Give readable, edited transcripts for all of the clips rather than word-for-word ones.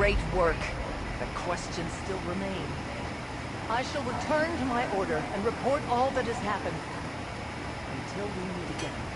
great work. The questions still remain. I shall return to my order and report all that has happened. Until we meet again.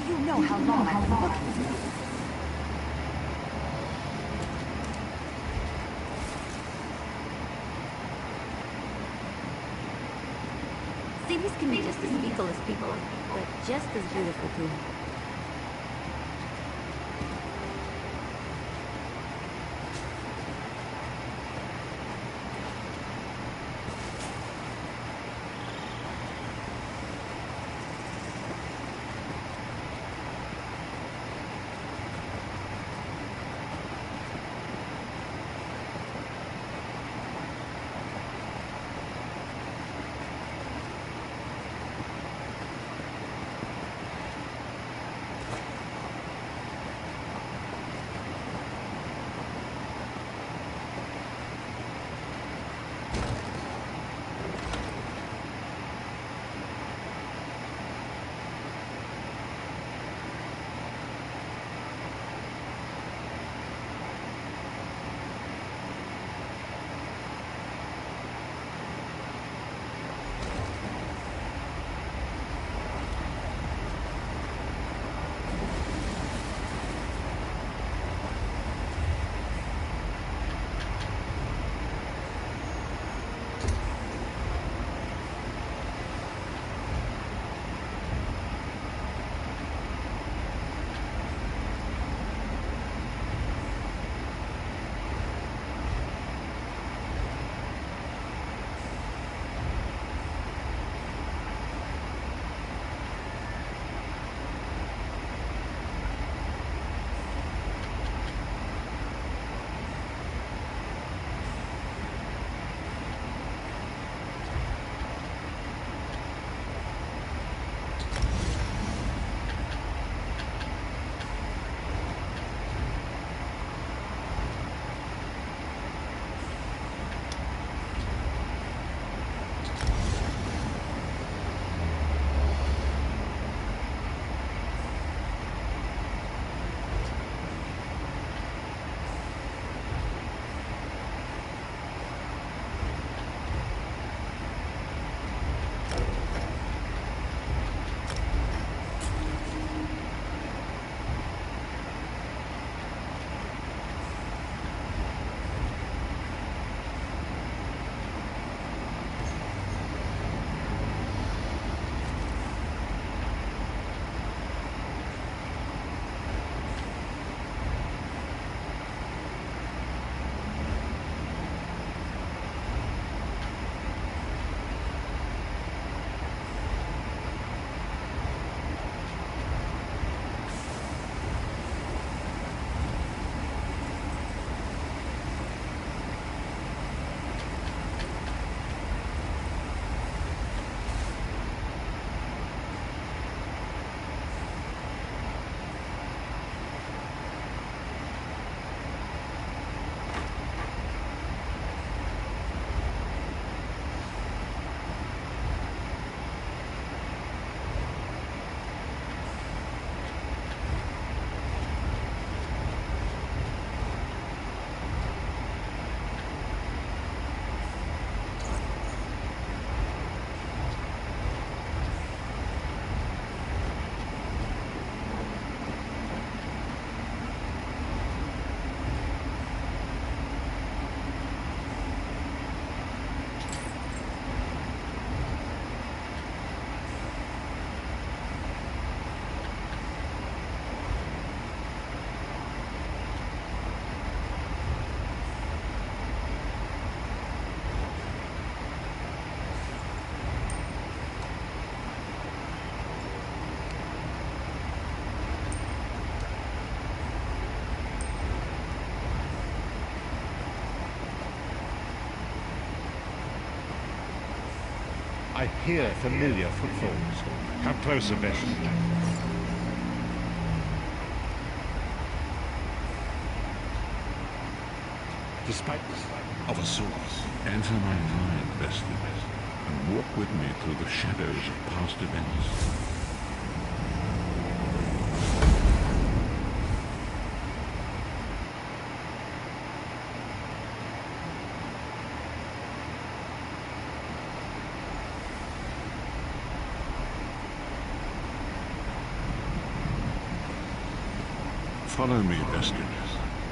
You know how long I've been looking for you. Cities can be just as lethal as people, but just as beautiful too. I hear familiar footfalls. Come closer, Bessie. Despite of a sort, enter my mind, Bessie, and walk with me through the shadows of past events. Follow me, Bestie,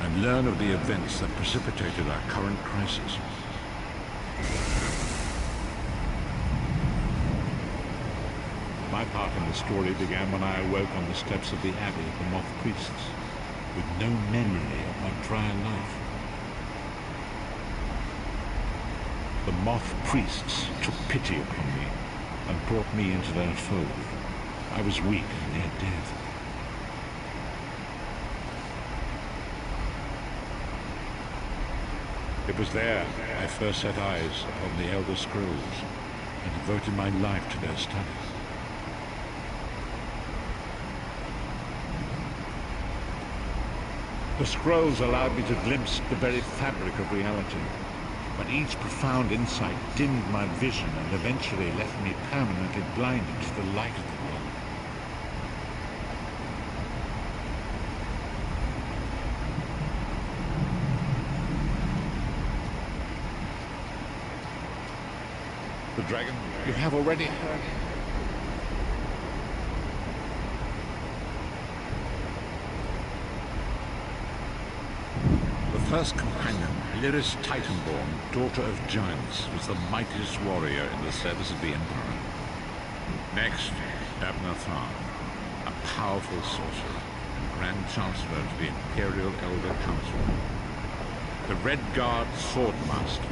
and learn of the events that precipitated our current crisis. My part in the story began when I awoke on the steps of the Abbey of the Moth Priests, with no memory of my prior life. The Moth Priests took pity upon me and brought me into their fold. I was weak and near death. It was there I first set eyes upon the Elder Scrolls and devoted my life to their study. The scrolls allowed me to glimpse the very fabric of reality, but each profound insight dimmed my vision and eventually left me permanently blinded to the light of the world. The dragon you have already heard. The first companion, Lyris Titanborn, daughter of giants, was the mightiest warrior in the service of the Emperor. Next, Madelinot1's, a powerful sorcerer and Grand Chancellor to the Imperial Elder Council. The Red Guard Swordmaster,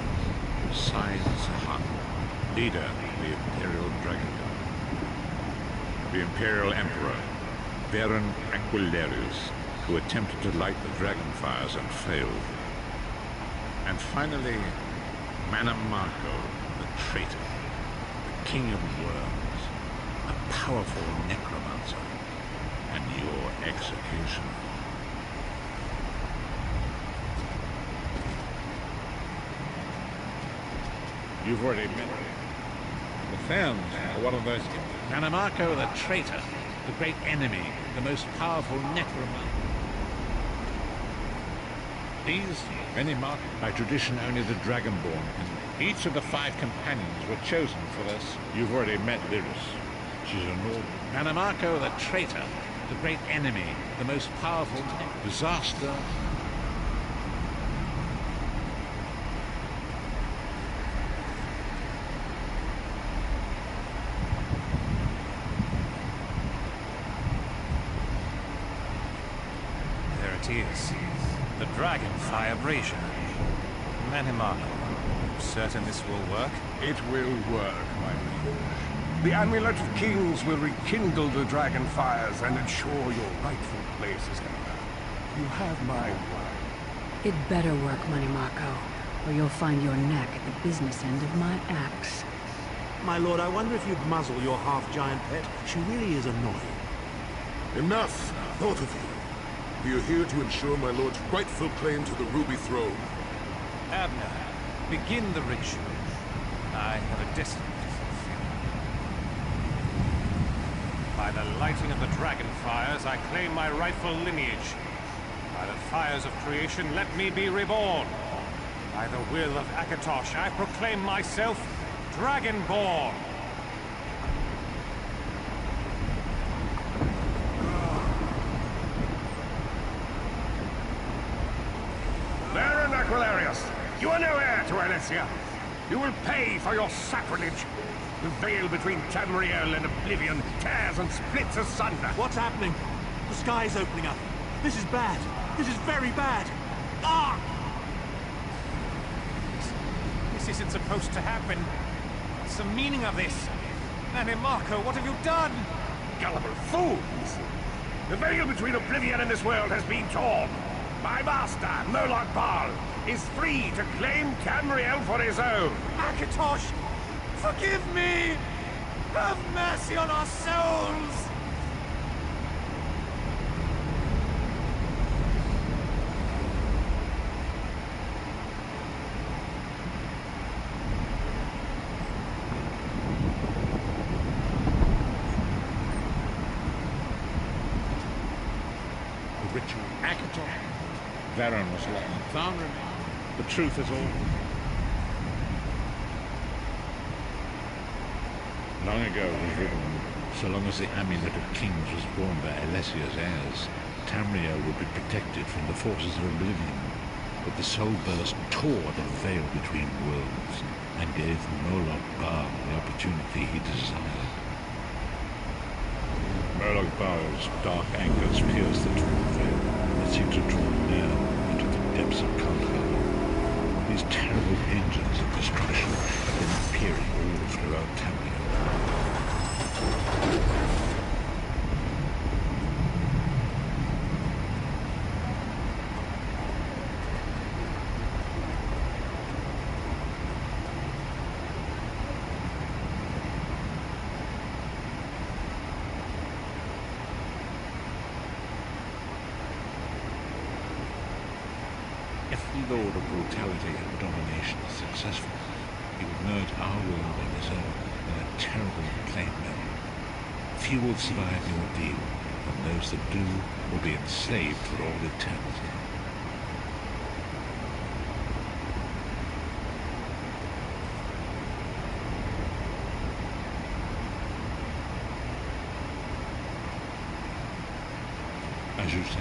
Sahan, leader of the Imperial Dragon Guard. The Imperial Emperor, Baron Aquilarius, who attempted to light the dragon fires and failed. And finally, Madelinot, the traitor, the king of worms, a powerful necromancer, and your executioner. You've already met me. The Ferns are one of those... Madelinot, the traitor, the great enemy, the most powerful necromancer. These, many marked by tradition only the Dragonborn can. Each of the 5 companions were chosen for this. You've already met Lyris. She's a Nord. Madelinot, the traitor, the great enemy, the most powerful disaster. There it is. The Dragonfire Brazier. Madelinot, certain this will work? It will work, my liege. The Amulet of Kings will rekindle the dragon fires and ensure your rightful place as Emperor. You have my word. It better work, Madelinot, or you'll find your neck at the business end of my axe. My lord, I wonder if you'd muzzle your half-giant pet. She really is annoying. Enough, both of you. We are here to ensure my lord's rightful claim to the Ruby Throne. Abner, begin the ritual. I have a destiny to fulfill. By the lighting of the dragon fires, I claim my rightful lineage. By the fires of creation, let me be reborn. By the will of Akatosh, I proclaim myself Dragonborn. Baron Aquilarius, you are no heir to Elysia. You will pay for your sacrilege. The veil between Tamriel and Oblivion tears and splits asunder. What's happening? The sky's opening up. This is bad. This is very bad. Ah! This isn't supposed to happen. What's the meaning of this? Madelinot, what have you done? Gullible fools! The veil between Oblivion and this world has been torn. My master, Moloch Baal, is free to claim Tamriel for his own. Akatosh! Forgive me! Have mercy on our souls! The ritual Akator. Varen was lost. Tharn remained. The truth is all. Long ago it was written, so long as the Amulet of Kings was borne by Alessia's heirs, Tamriel would be protected from the forces of oblivion. But the soul burst tore the veil between worlds and gave Moloch Baal the opportunity he desired. Moloch Baal's dark anchors pierced the torn veil and seemed to draw near into the depths of Kandahar. These terrible engines of destruction have been appearing all throughout Tamriel. If the Lord of Brutality and Domination is successful, he will merge our world and his own in a terrible flame mill. Few will survive the ordeal, and those that do will be enslaved for all eternity. As you say.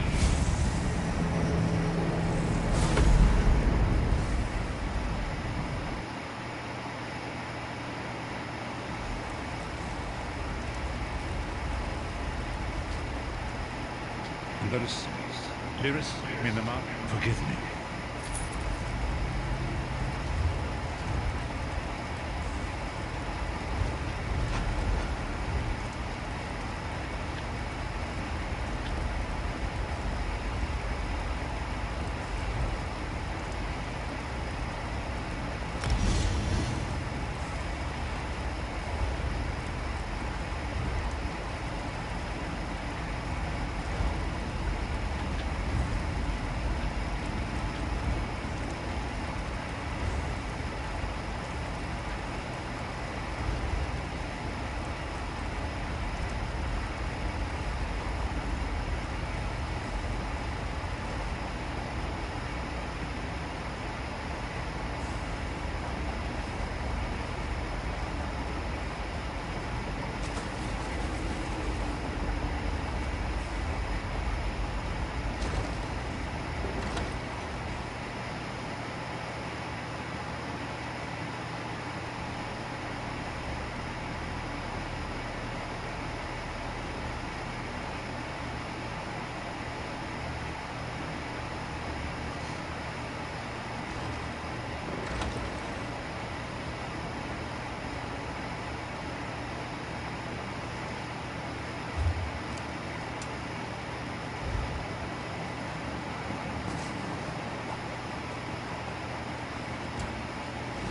Lyris, Minamar, forgive me.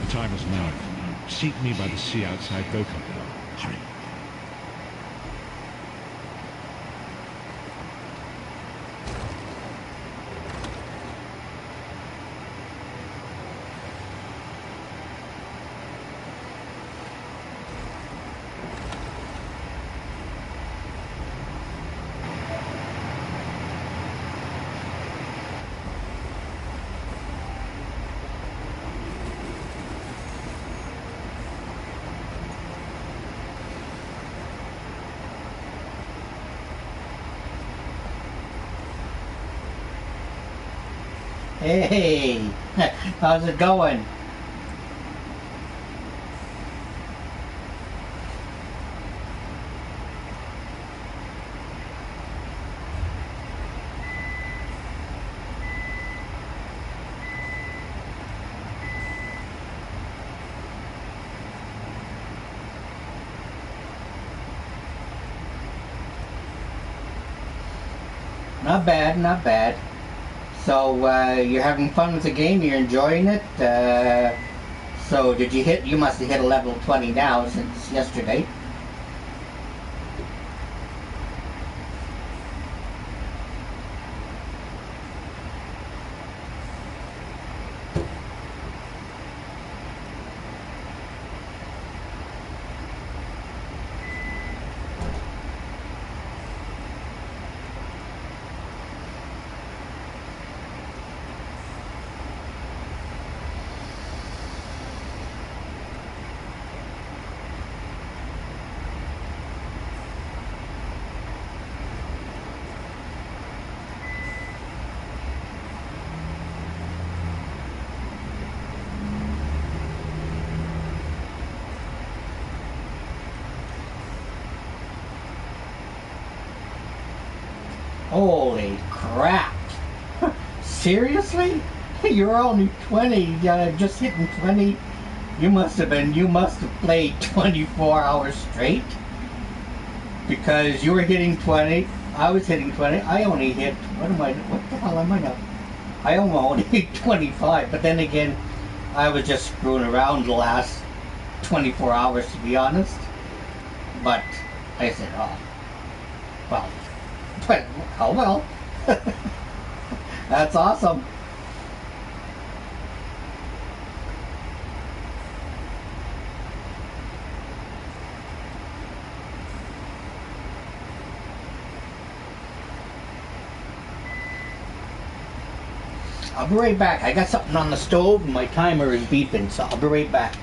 The time is now. Seek me by the sea outside Voka. Hurry. Hey, how's it going? Not bad, not bad. So, you're having fun with the game, you're enjoying it? So did you hit? You must have hit a level 20 now since yesterday. Holy crap! Seriously? You're only 20, just hitting 20? You must have played 24 hours straight. Because you were hitting 20, I was hitting 20, I only hit, what the hell am I now? I only hit 25, but then again, I was just screwing around the last 24 hours to be honest. But I said, oh, well. But, oh well. That's awesome. I'll be right back. I got something on the stove and my timer is beeping, so I'll be right back.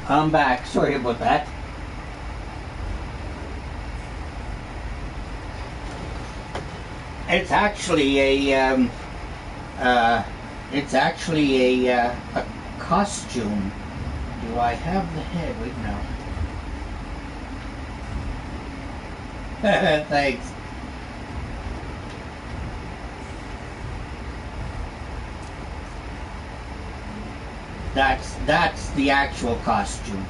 I'm back. Sorry about that. It's actually a a costume. Do I have the head? Wait, no. Thanks. That's the actual costume.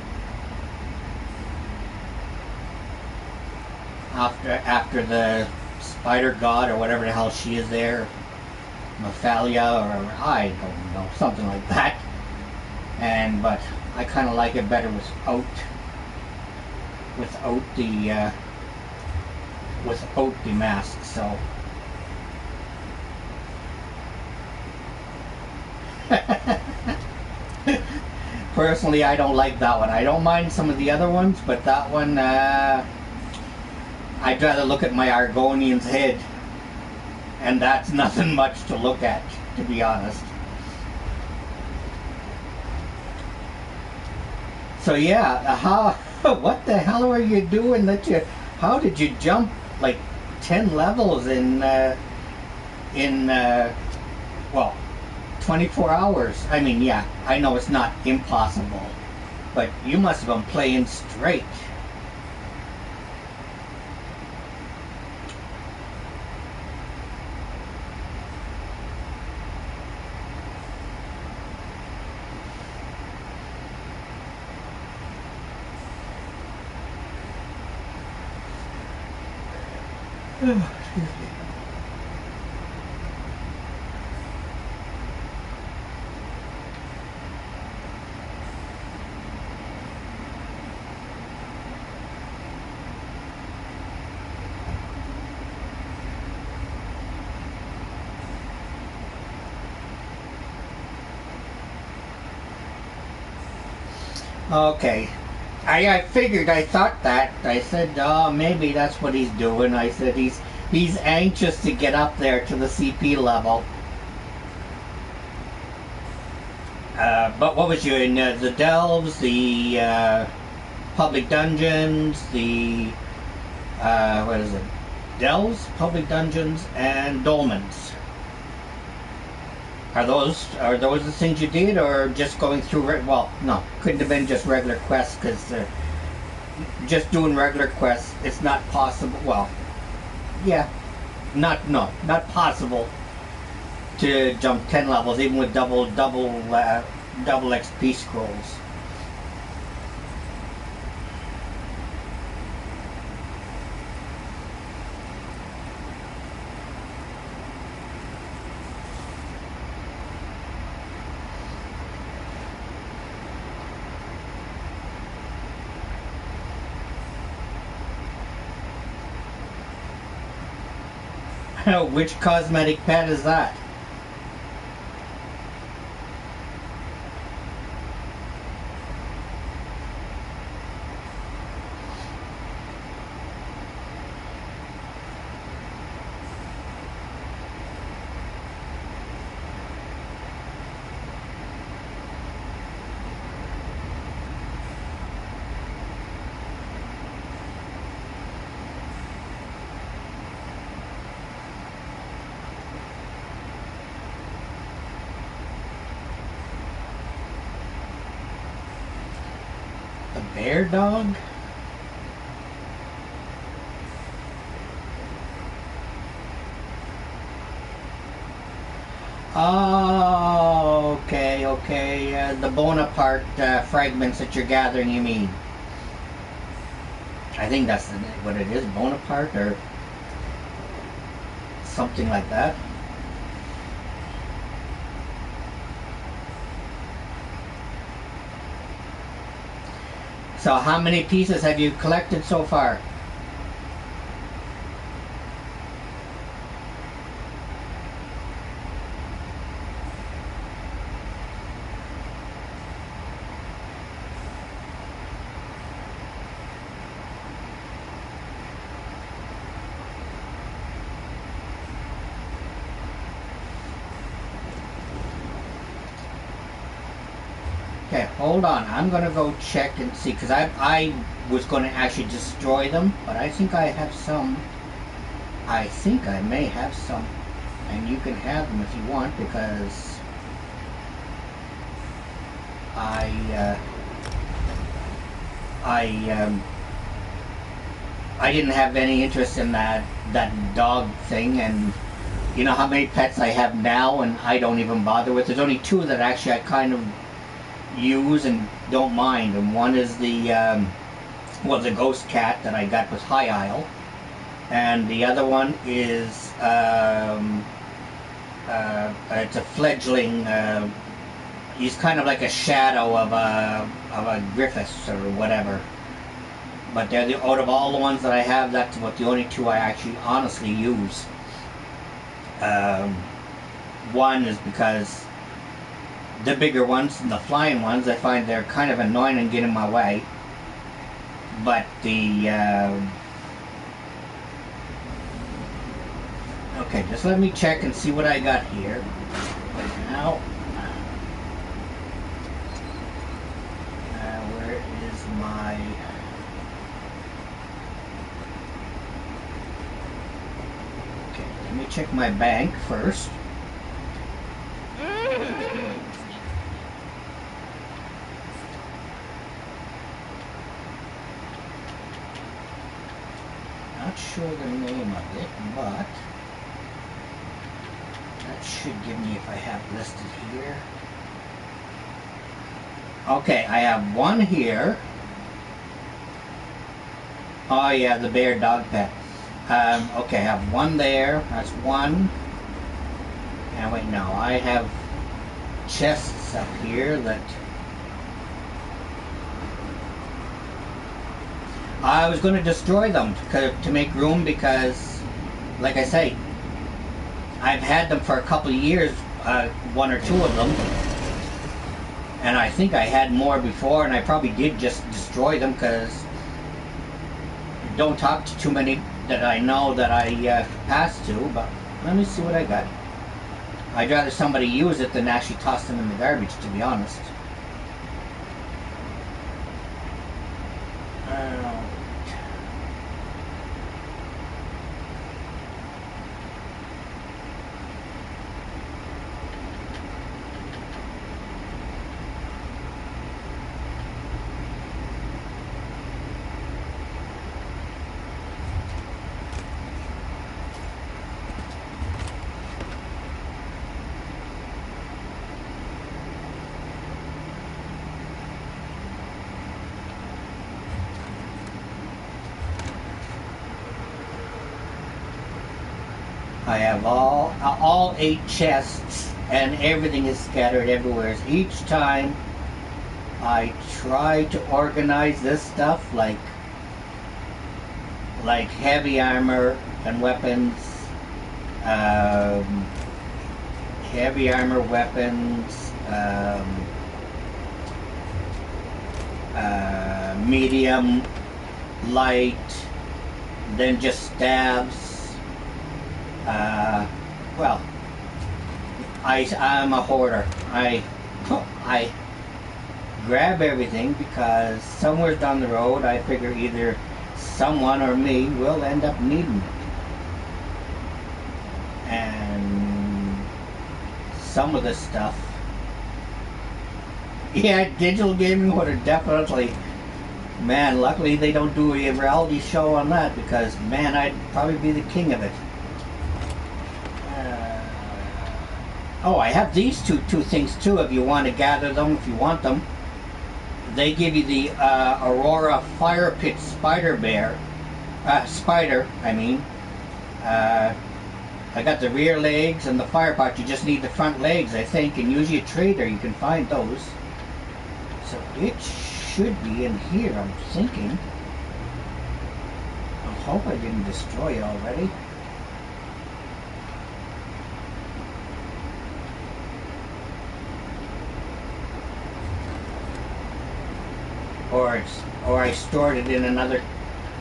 After the spider god or whatever the hell she is there, Mephalia or I don't know, something like that. But I kind of like it better without the mask. So. Personally, I don't like that one. I don't mind some of the other ones, but that one, I'd rather look at my Argonian's head, and that's nothing much to look at, to be honest. So yeah, what the hell are you doing how did you jump like 10 levels in well, 24 hours? I mean, yeah, I know it's not impossible, but you must have been playing straight. Excuse me. Okay, I figured, I thought that. I said, oh, maybe that's what he's doing. I said he's anxious to get up there to the CP level. But what was you in the delves, the public dungeons, the what is it? Delves, public dungeons, and dolmens. Are those the things you did, or just going through? Well, no, couldn't have been just regular quests, because just doing regular quests, it's not possible. Well, yeah, not possible to jump 10 levels, even with double XP scrolls. Which cosmetic pet is that? Bear dog? Oh, okay. The Bonaparte fragments that you're gathering, you mean? I think that's what it is, Bonaparte, or something like that. So how many pieces have you collected so far? Okay. Hold on, I'm gonna go check and see, because I was gonna actually destroy them, but I think I have some. I think I may have some, and you can have them if you want, because I didn't have any interest in that dog thing, and you know how many pets I have now, and I don't even bother with. There's only two that actually I kind of use and don't mind, and one is the the ghost cat that I got with High Isle, and the other one is it's a fledgling. He's kind of like a shadow of a Griffiths or whatever. But they're out of all the ones that I have, that's about the only two I actually honestly use. One is because the bigger ones and the flying ones, I find they're kind of annoying and get in my way. But the okay, just let me check and see what I got here. Now, where is my? Okay, let me check my bank first. Not sure the name of it, but that should give me if I have listed here. Okay, I have one here. Oh yeah, the bear dog pet. Okay, I have one there. That's one. And wait, no, I have chests up here that I was going to destroy them to make room because, like I say, I've had them for a couple of years, one or two of them, and I think I had more before, and I probably did just destroy them because I don't talk to too many that I know that I pass to. But let me see what I got. I'd rather somebody use it than actually toss them in the garbage, to be honest. I have all 8 chests, and everything is scattered everywhere. Each time I try to organize this stuff, like heavy armor and weapons, heavy armor, weapons, medium, light, then just stabs. Well, I'm a hoarder. I grab everything because somewhere down the road I figure either someone or me will end up needing it. And some of this stuff, yeah, digital gaming would have definitely, man, luckily they don't do a reality show on that because, man, I'd probably be the king of it. Oh, I have these two things too if you want to gather them, if you want them. They give you the Aurora Fire Pit Spider, I mean. I got the rear legs and the fire pot. You just need the front legs, I think, and usually a trader you can find those. So it should be in here, I'm thinking. I hope I didn't destroy it already. Or I stored it in another.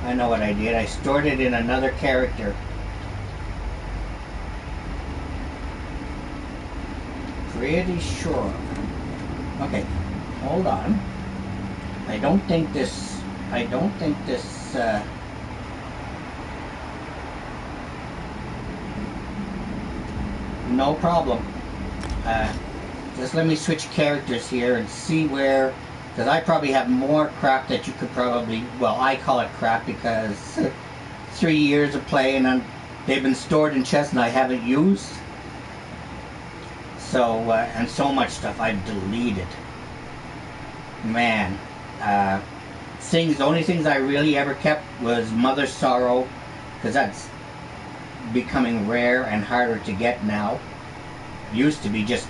I know what I did. I stored it in another character. Pretty sure. Okay. hold on. I don't think this, no problem. Just let me switch characters here and see where, because I probably have more crap that you could probably, well, I call it crap because 3 years of playing and they've been stored in chests and I haven't used. So, and so much stuff I've deleted. Man, the only things I really ever kept was Mother's Sorrow, because that's becoming rare and harder to get now. Used to be just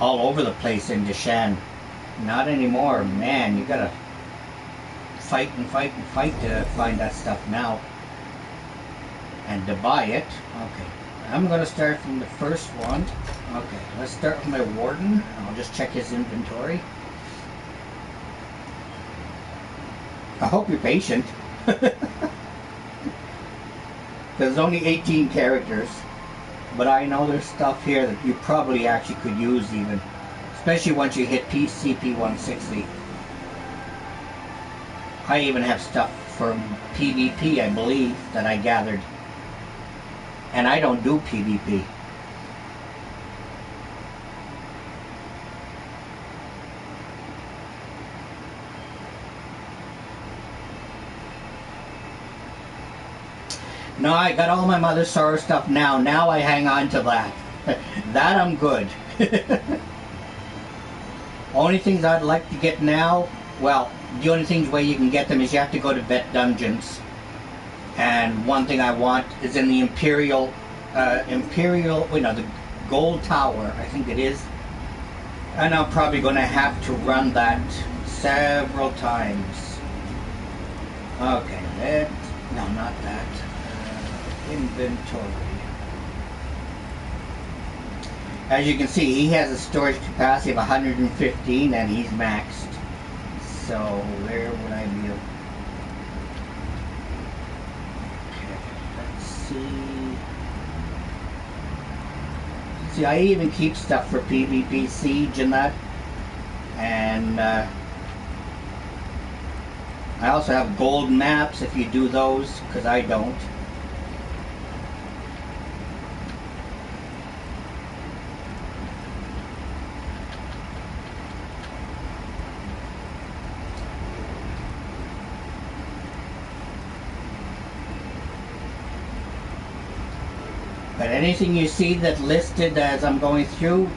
all over the place in Deshan. Not anymore, man. You gotta fight and fight and fight to find that stuff now. And to buy it. Okay, I'm gonna start from the first one. Okay, let's start with my warden. I'll just check his inventory. I hope you're patient. There's only 18 characters. But I know there's stuff here that you probably actually could use even. Especially once you hit CP 160. I even have stuff from PvP, I believe, that I gathered. And I don't do PvP. No, I got all my Mother's Sorrow stuff now. Now I hang on to that. That I'm good. Only things I'd like to get now, well, the only things way you can get them is you have to go to vet dungeons. And one thing I want is in the Imperial, the Gold Tower, I think it is. And I'm probably going to have to run that several times. Okay, that, no, not that. Inventory. As you can see, he has a storage capacity of 115 and he's maxed. So where would I be? Okay, let's see. See, I even keep stuff for PvP Siege and that. And I also have gold maps if you do those, because I don't. But anything you see that listed as I'm going through,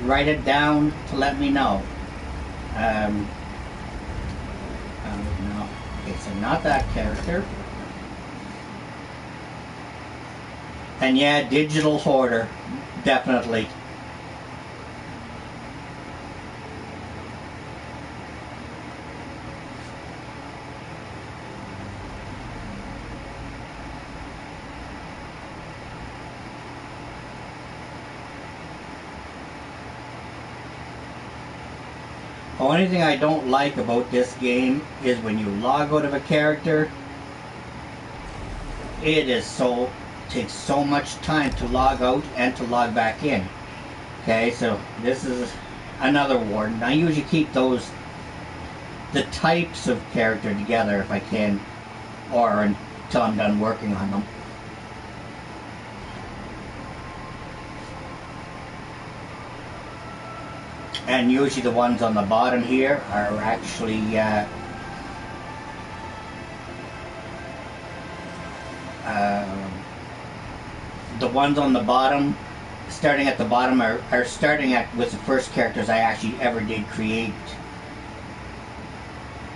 write it down to let me know. No. Okay, so not that character. And yeah, Digital Hoarder, definitely. The only thing I don't like about this game is when you log out of a character, it is takes so much time to log out and to log back in. Okay, so this is another warden. I usually keep the types of character together if I can, or until I'm done working on them. And usually the ones on the bottom here are actually the ones on the bottom, starting at the bottom, are starting at with the first characters I actually ever did create,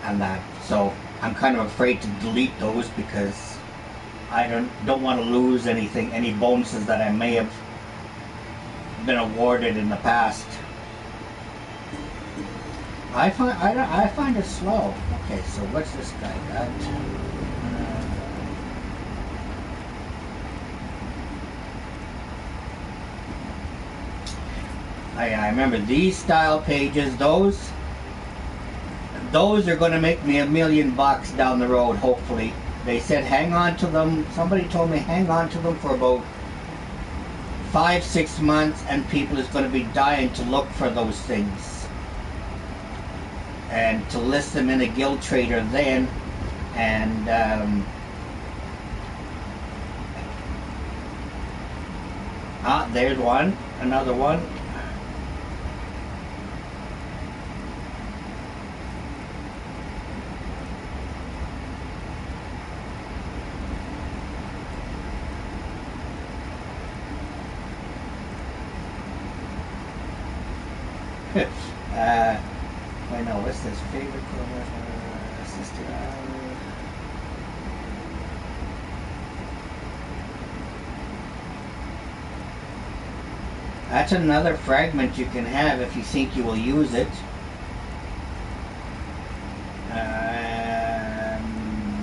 and that. So I'm kind of afraid to delete those because I don't want to lose anything, any bonuses that I may have been awarded in the past. I find it slow. Okay, so what's this guy got? I remember these style pages. Those are going to make me $1 million down the road. Hopefully, they said hang on to them. Somebody told me hang on to them for about 5-6 months, and people is going to be dying to look for those things. and to list them in a guild trader then, and there's one, another one. Wait, no, what's this? Favorite assisted. That's another fragment you can have if you think you will use it.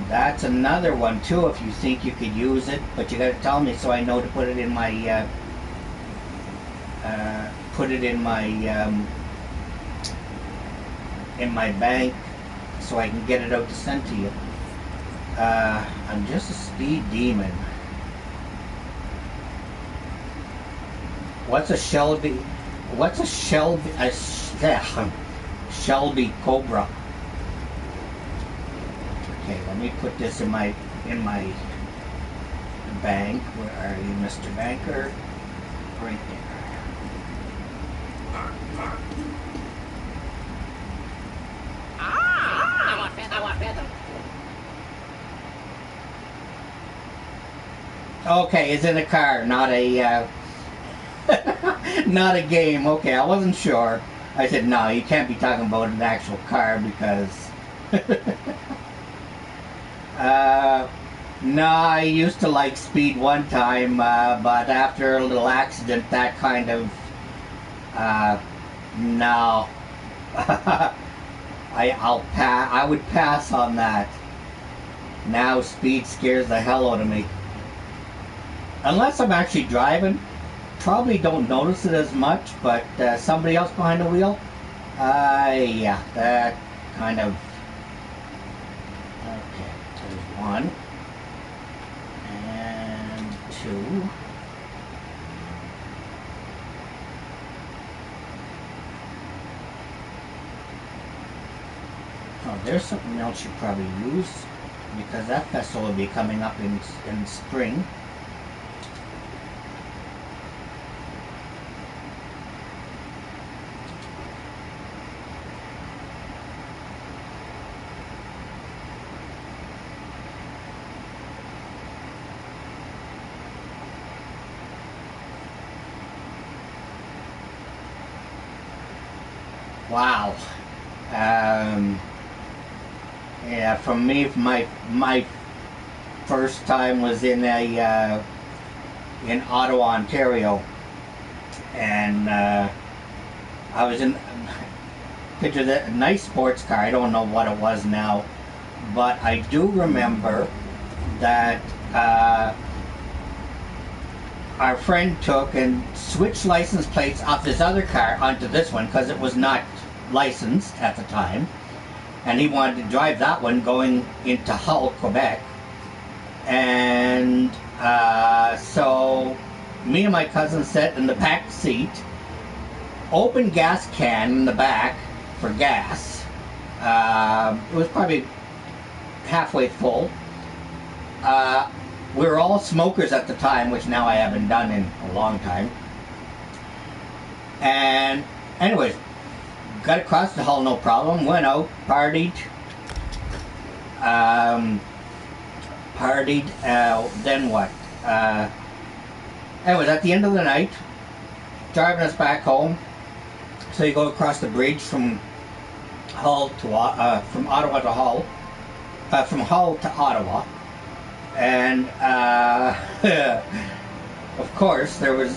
That's another one too if you think you could use it, but you gotta tell me so I know to put it in my bank so I can get it out to send to you. I'm just a speed demon. What's a Shelby? What's a Shelby? Shelby Cobra. Okay, let me put this in my bank. Where are you, Mr. Banker? Right there. Okay, it's in a car, not a not a game. Okay, I wasn't sure. I said no, you can't be talking about an actual car because no, I used to like speed one time, but after a little accident, that kind of no. I would pass on that. Now speed scares the hell out of me. Unless I'm actually driving, probably don't notice it as much, but somebody else behind the wheel, yeah, that kind of. Okay, there's one and two. Oh, there's something else you probably use, because that festival will be coming up in spring. Wow. Yeah, for me, my first time was in Ottawa, Ontario, and I was in. Picture that, a nice sports car. I don't know what it was now, but I do remember that our friend took and switched license plates off this other car onto this one because it was not licensed at the time, and he wanted to drive that one going into Hull, Quebec. And so me and my cousin sat in the back seat, open gas can in the back for gas. It was probably halfway full. We were all smokers at the time, which now I haven't done in a long time. And anyways, got across the Hull no problem, went out, partied. Then what? Anyways, at the end of the night, driving us back home. So you go across the bridge from Hull to from Ottawa to Hull, from Hull to Ottawa, and of course there was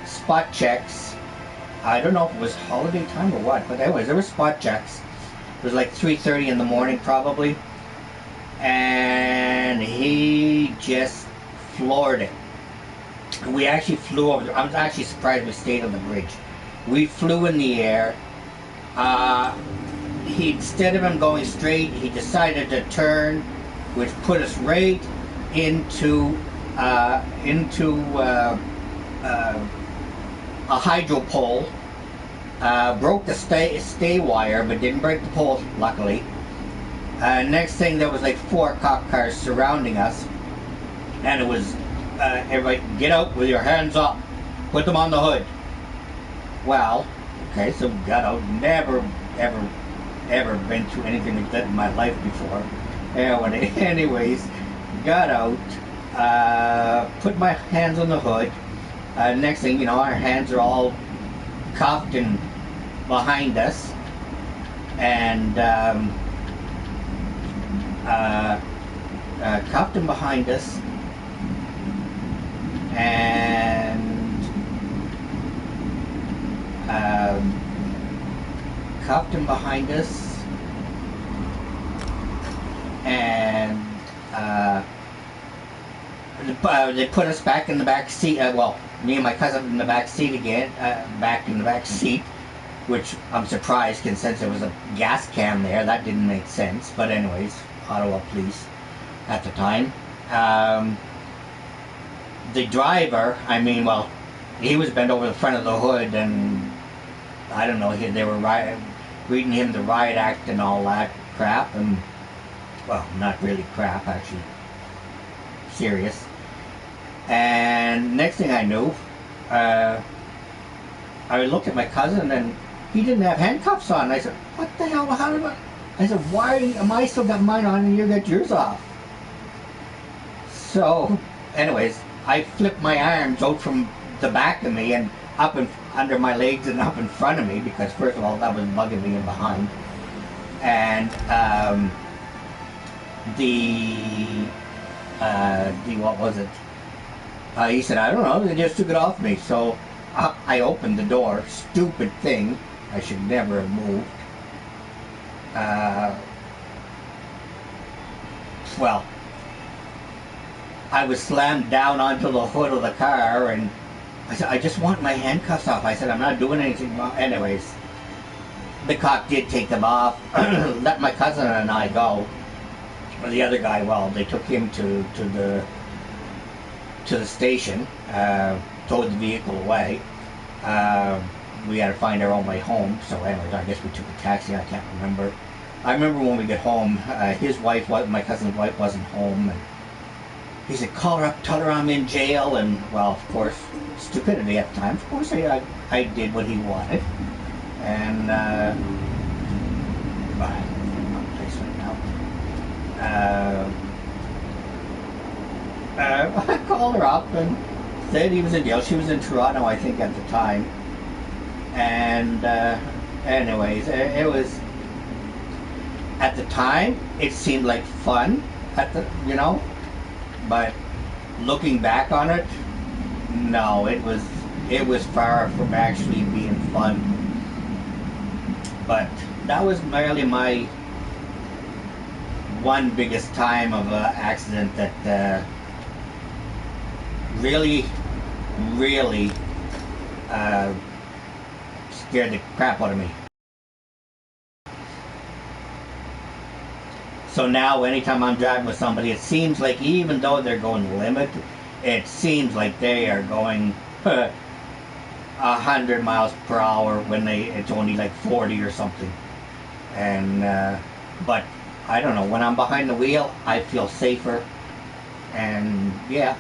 spot checks. I don't know if it was holiday time or what, but anyways, there were spot checks. It was like 3:30 in the morning probably, and he just floored it. We actually flew over. I was actually surprised we stayed on the bridge. We flew in the air. Instead of him going straight, he decided to turn, which put us right into a hydro pole, Broke the stay wire, but didn't break the pole, luckily. Next thing, there was like 4 cop cars surrounding us, and it was everybody, get out with your hands up, put them on the hood. Well, okay, so got out. Never, ever been through anything like that in my life before. Anyways, got out, put my hands on the hood. Next thing you know, our hands are all cuffed and behind us, and cuffed and behind us, and cuffed and behind us, and they put us back in the back seat. Well, me and my cousin in the back seat again, back in the back seat, which I'm surprised, since there was a gas can there. That didn't make sense. But anyways, Ottawa police at the time. The driver, I mean, well, he was bent over the front of the hood, and I don't know, they were reading him the riot act and all that crap, and, well, not really crap, actually, serious. And next thing I knew, I looked at my cousin, and he didn't have handcuffs on. I said, what the hell, how did I said, why am I still got mine on and you got yours off? So, anyways, I flipped my arms out from the back of me and up and under my legs and up in front of me, because first of all, that was bugging me in behind. And what was it? He said, I don't know, they just took it off me. So I opened the door. Stupid thing. I should never have moved. Well, I was slammed down onto the hood of the car, and I said, I just want my handcuffs off. I said, I'm not doing anything wrong. Anyways, the cop did take them off, let my cousin and I go. The other guy, well, they took him to the station, towed the vehicle away. We had to find our own way home, so anyways, I guess we took a taxi. I can't remember. I remember when we got home, his wife, my cousin's wife, wasn't home, and he said, call her up, tell her I'm in jail. And, well, of course, stupidity at the time. Of course, I did what he wanted. And, place right now. I called her up and said he was in jail. She was in Toronto, I think, at the time. And, anyways, it was, at the time, it seemed like fun, but looking back on it, no, it was far from actually being fun. But that was merely my one biggest time of an accident that really scared the crap out of me. So now, anytime I'm driving with somebody, it seems like even though they're going limit, it seems like they are going 100 miles per hour when it's only like 40 or something. And but I don't know, when I'm behind the wheel, I feel safer. And yeah,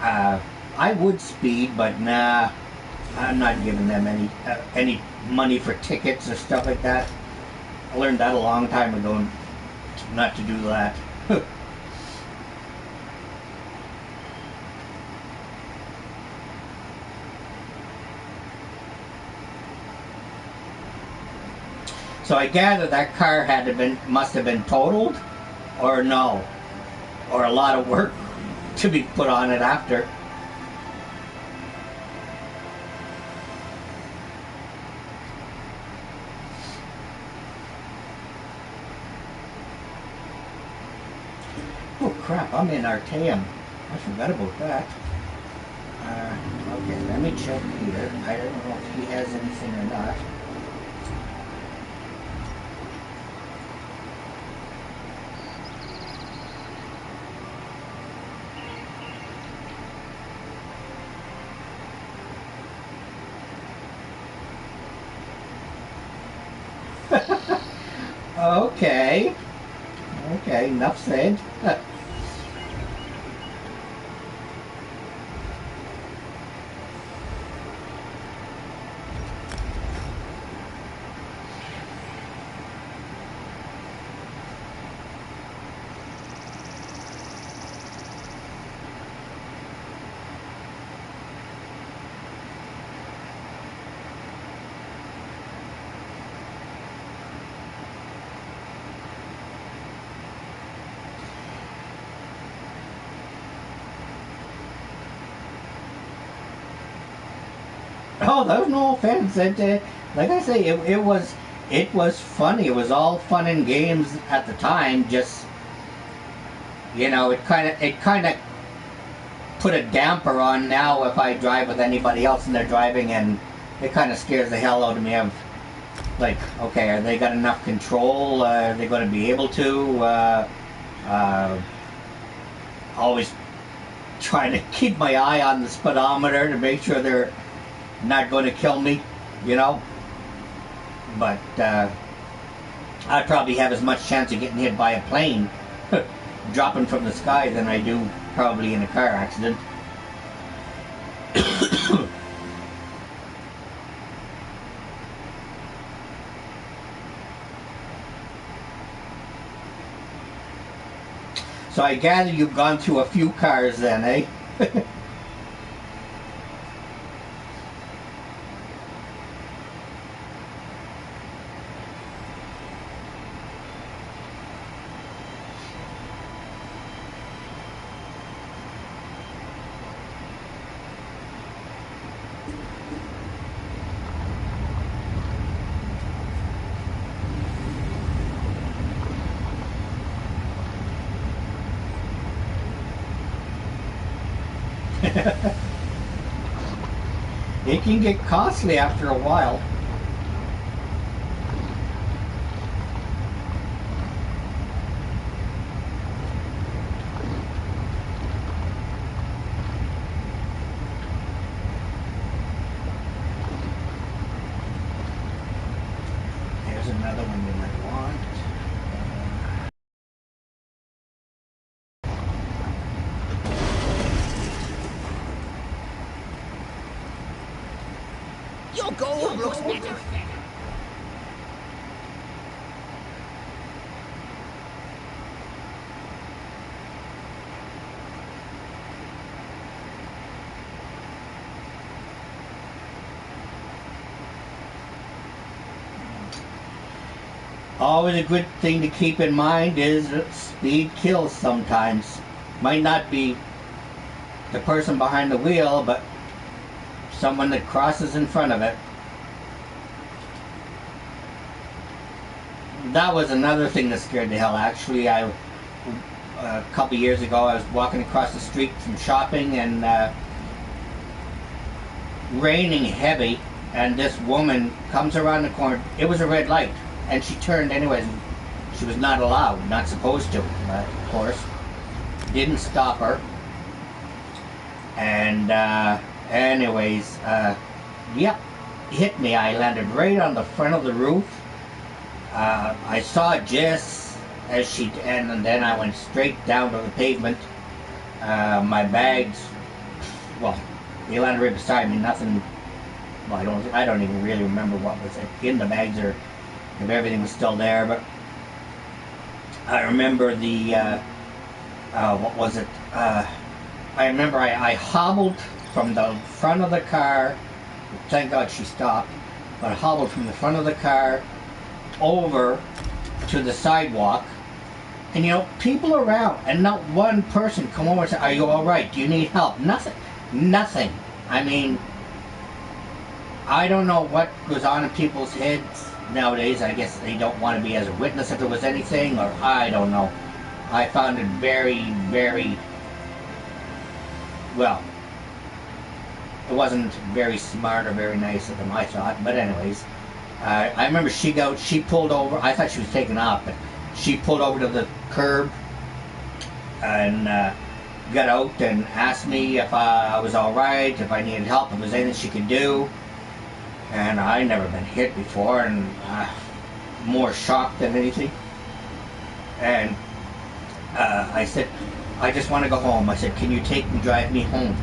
I would speed, but nah, I'm not giving them any money for tickets or stuff like that. I learned that a long time ago, not to do that. So I gather that car must have been totaled, or no, or a lot of work to be put on it after. Oh crap, I'm in Arteum. I forgot about that. Okay, let me check here. I don't know if he has anything or not. Okay. Okay, enough said. Oh, that was no offense. Like I say, it was funny. It was all fun and games at the time. Just, you know, it kind of put a damper on now if I drive with anybody else and they're driving, and it kind of scares the hell out of me. Of like, okay, are they got enough control? Are they going to be able to? Always trying to keep my eye on the speedometer to make sure they're not going to kill me, you know. But I probably have as much chance of getting hit by a plane dropping from the sky than I do probably in a car accident. So I gather you've gone through a few cars then, eh? It can get costly after a while. There's another one you might want. Your gold looks better. Always a good thing to keep in mind is that speed kills sometimes. Might not be the person behind the wheel, but someone that crosses in front of it. That was another thing that scared the hell. Actually, a couple years ago, I was walking across the street from shopping, and raining heavy, and this woman comes around the corner. It was a red light, and she turned anyways. She was not allowed, not supposed to, of course. Didn't stop her. And anyways, yep, hit me. I landed right on the front of the roof. I saw it just as she, and then I went straight down to the pavement. My bags, well, they landed right beside me. Nothing. Well, I don't even really remember what was in the bags, or if everything was still there. But I remember the what was it? I remember I hobbled from the front of the car. Thank God she stopped. But I hobbled from the front of the car over to the sidewalk, and you know, people around, and not one person come over and say, "Are you all right? Do you need help?" Nothing. I mean, I don't know what goes on in people's heads nowadays. I guess they don't want to be as a witness if there was anything, or I don't know. I found it very, very, well, it wasn't very smart or very nice of them, I thought. But anyways, I remember she pulled over. I thought she was taking off, but she pulled over to the curb and got out and asked me if I was all right, if I needed help, if there was anything she could do. And I never been hit before, and more shocked than anything. And I said, I just want to go home. I said, can you drive me home?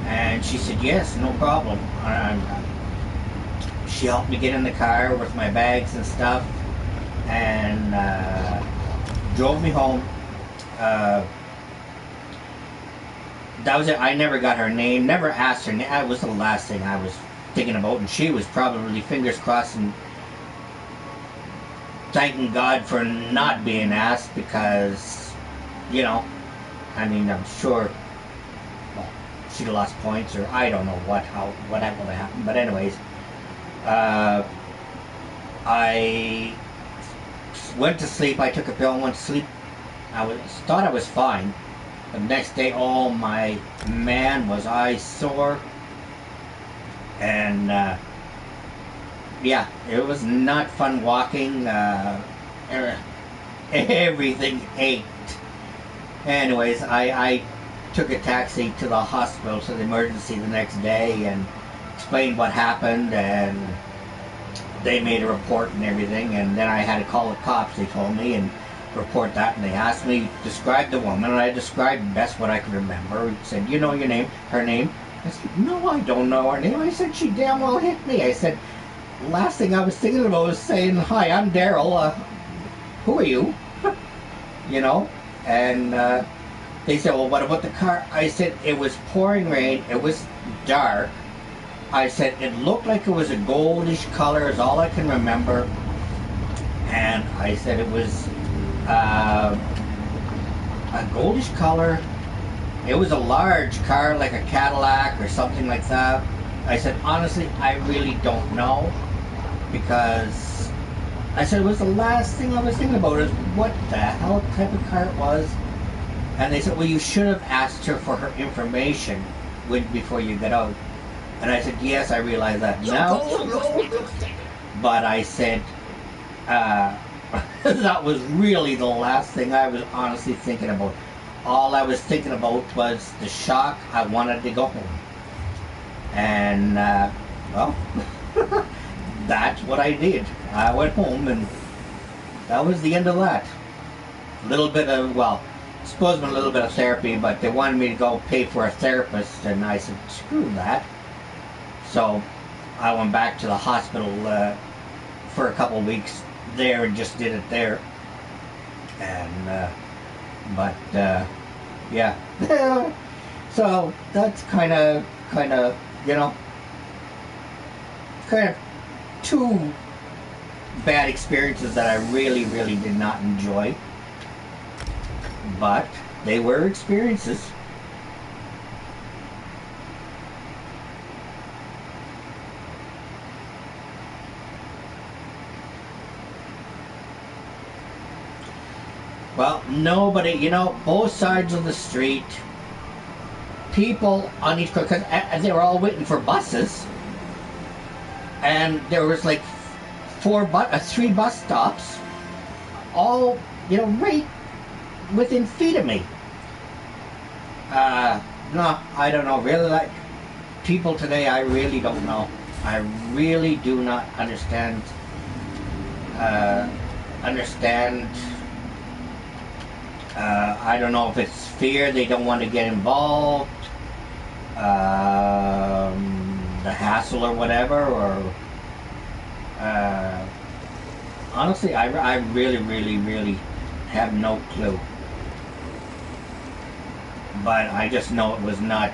And she said, yes, no problem. She helped me get in the car with my bags and stuff, and drove me home. That was it. I never got her name, never asked her name. That was the last thing I was thinking about, and she was probably fingers crossed and thanking God for not being asked, because, you know, I mean, I'm sure, well, she'd have lost points, or I don't know what would have happened. But anyways, I went to sleep. I took a pill and went to sleep. Thought I was fine. The next day, oh my man, was I sore. And yeah, it was not fun walking. Everything ached. Anyways, I took a taxi to the hospital, to the emergency the next day, and explained what happened, and they made a report and everything. And then I had to call the cops, they told me, and report that. And they asked me to describe the woman, and I described best what I could remember. He said, you know your name, her name? I said, no, I don't know her name. I said, she damn well hit me. I said, last thing I was thinking about was saying, hi, I'm Daryl. Who are you? You know? And they said, well, what about the car? I said, it was pouring rain. It was dark. I said, it looked like it was a goldish color is all I can remember. And I said it was a goldish color. It was a large car, like a Cadillac or something like that. I said, honestly, I really don't know, because I said it was the last thing I was thinking about is what the hell type of car it was. And they said, well, you should have asked her for her information before you get out. And I said, yes, I realize that now. But I said, that was really the last thing I was honestly thinking about. All I was thinking about was the shock. I wanted to go home. And, well, that's what I did. I went home, and that was the end of that. A little bit of, well, I suppose a little bit of therapy, but they wanted me to go pay for a therapist, and I said, screw that. So I went back to the hospital for a couple of weeks there and just did it there. And, but, yeah. So that's kind of, you know, kind of two bad experiences that I really did not enjoy. But they were experiences. Well, nobody, you know, both sides of the street, people on each, because they were all waiting for buses, and there was like 3 bus stops, all, you know, right within feet of me. No, I don't know, really, like, people today, I really don't know. I really do not understand, I don't know if it's fear, they don't want to get involved, the hassle or whatever, or honestly, I really have no clue. But I just know it was not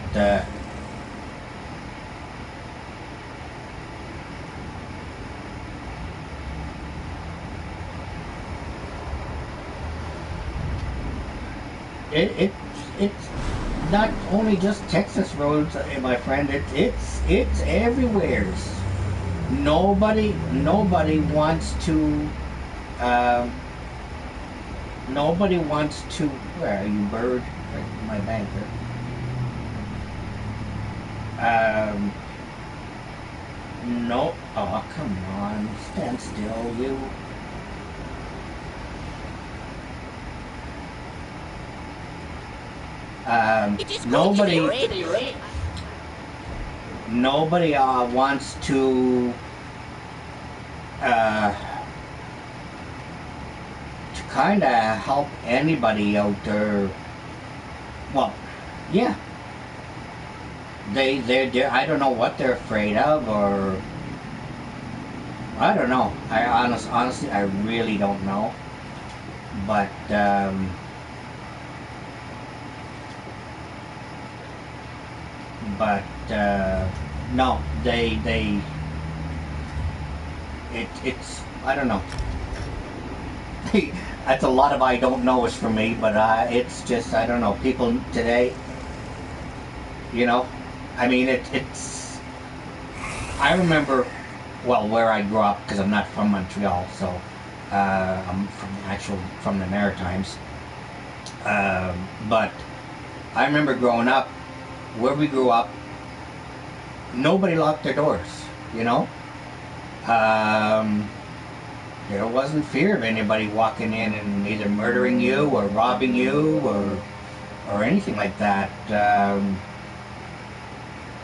it's not only just Texas roads, my friend. It's everywhere. Nobody wants to. Nobody wants to. Where are you, bird? My banker. No. Oh, come on. Stand still, you. Nobody wants to kind of help anybody out there. Well, yeah. They're, I don't know what they're afraid of, or I don't know. Honestly, I really don't know. But no, it's I don't know. That's a lot of I don't knows for me, but it's just, I don't know. People today, you know, I mean, it's. I remember, well, where I grew up, because I'm not from Montreal, so I'm from the Maritimes. But I remember growing up, where we grew up, nobody locked their doors, you know. There wasn't fear of anybody walking in and either murdering you or robbing you or anything like that.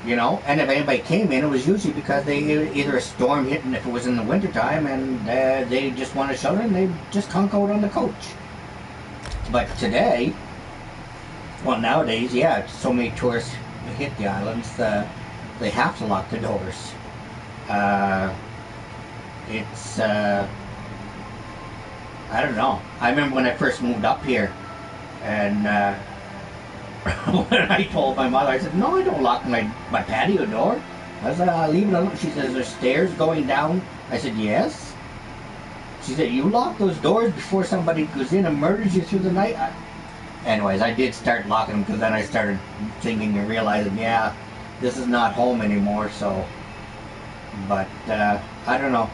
You know, and if anybody came in, it was usually because they either a storm hit, and if it was in the wintertime, and they just wanted shelter, and they just conk out on the coach. But today, well, nowadays, yeah, so many tourists hit the islands, they have to lock the doors. It's I don't know. I remember when I first moved up here, and when I told my mother, I said, no, I don't lock my patio door. I said, leave it alone. She says, there's stairs going down. I said, yes. She said, you lock those doors before somebody goes in and murders you through the night? Anyways, I did start locking them, because then I started thinking and realizing, yeah, this is not home anymore, so. But, I don't know.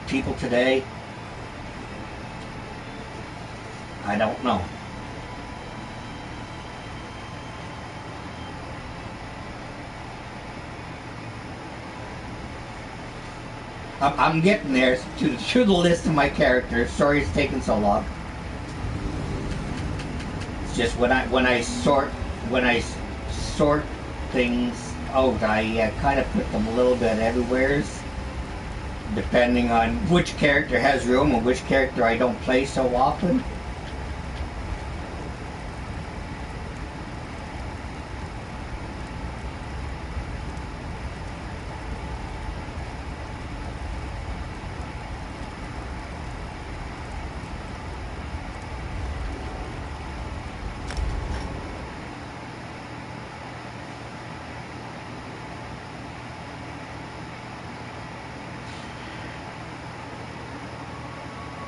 People today, I don't know. I'm getting there to the list of my characters. Sorry it's taking so long. It's just when I sort things out, I kind of put them a little bit everywhere, depending on which character has room and which character I don't play so often.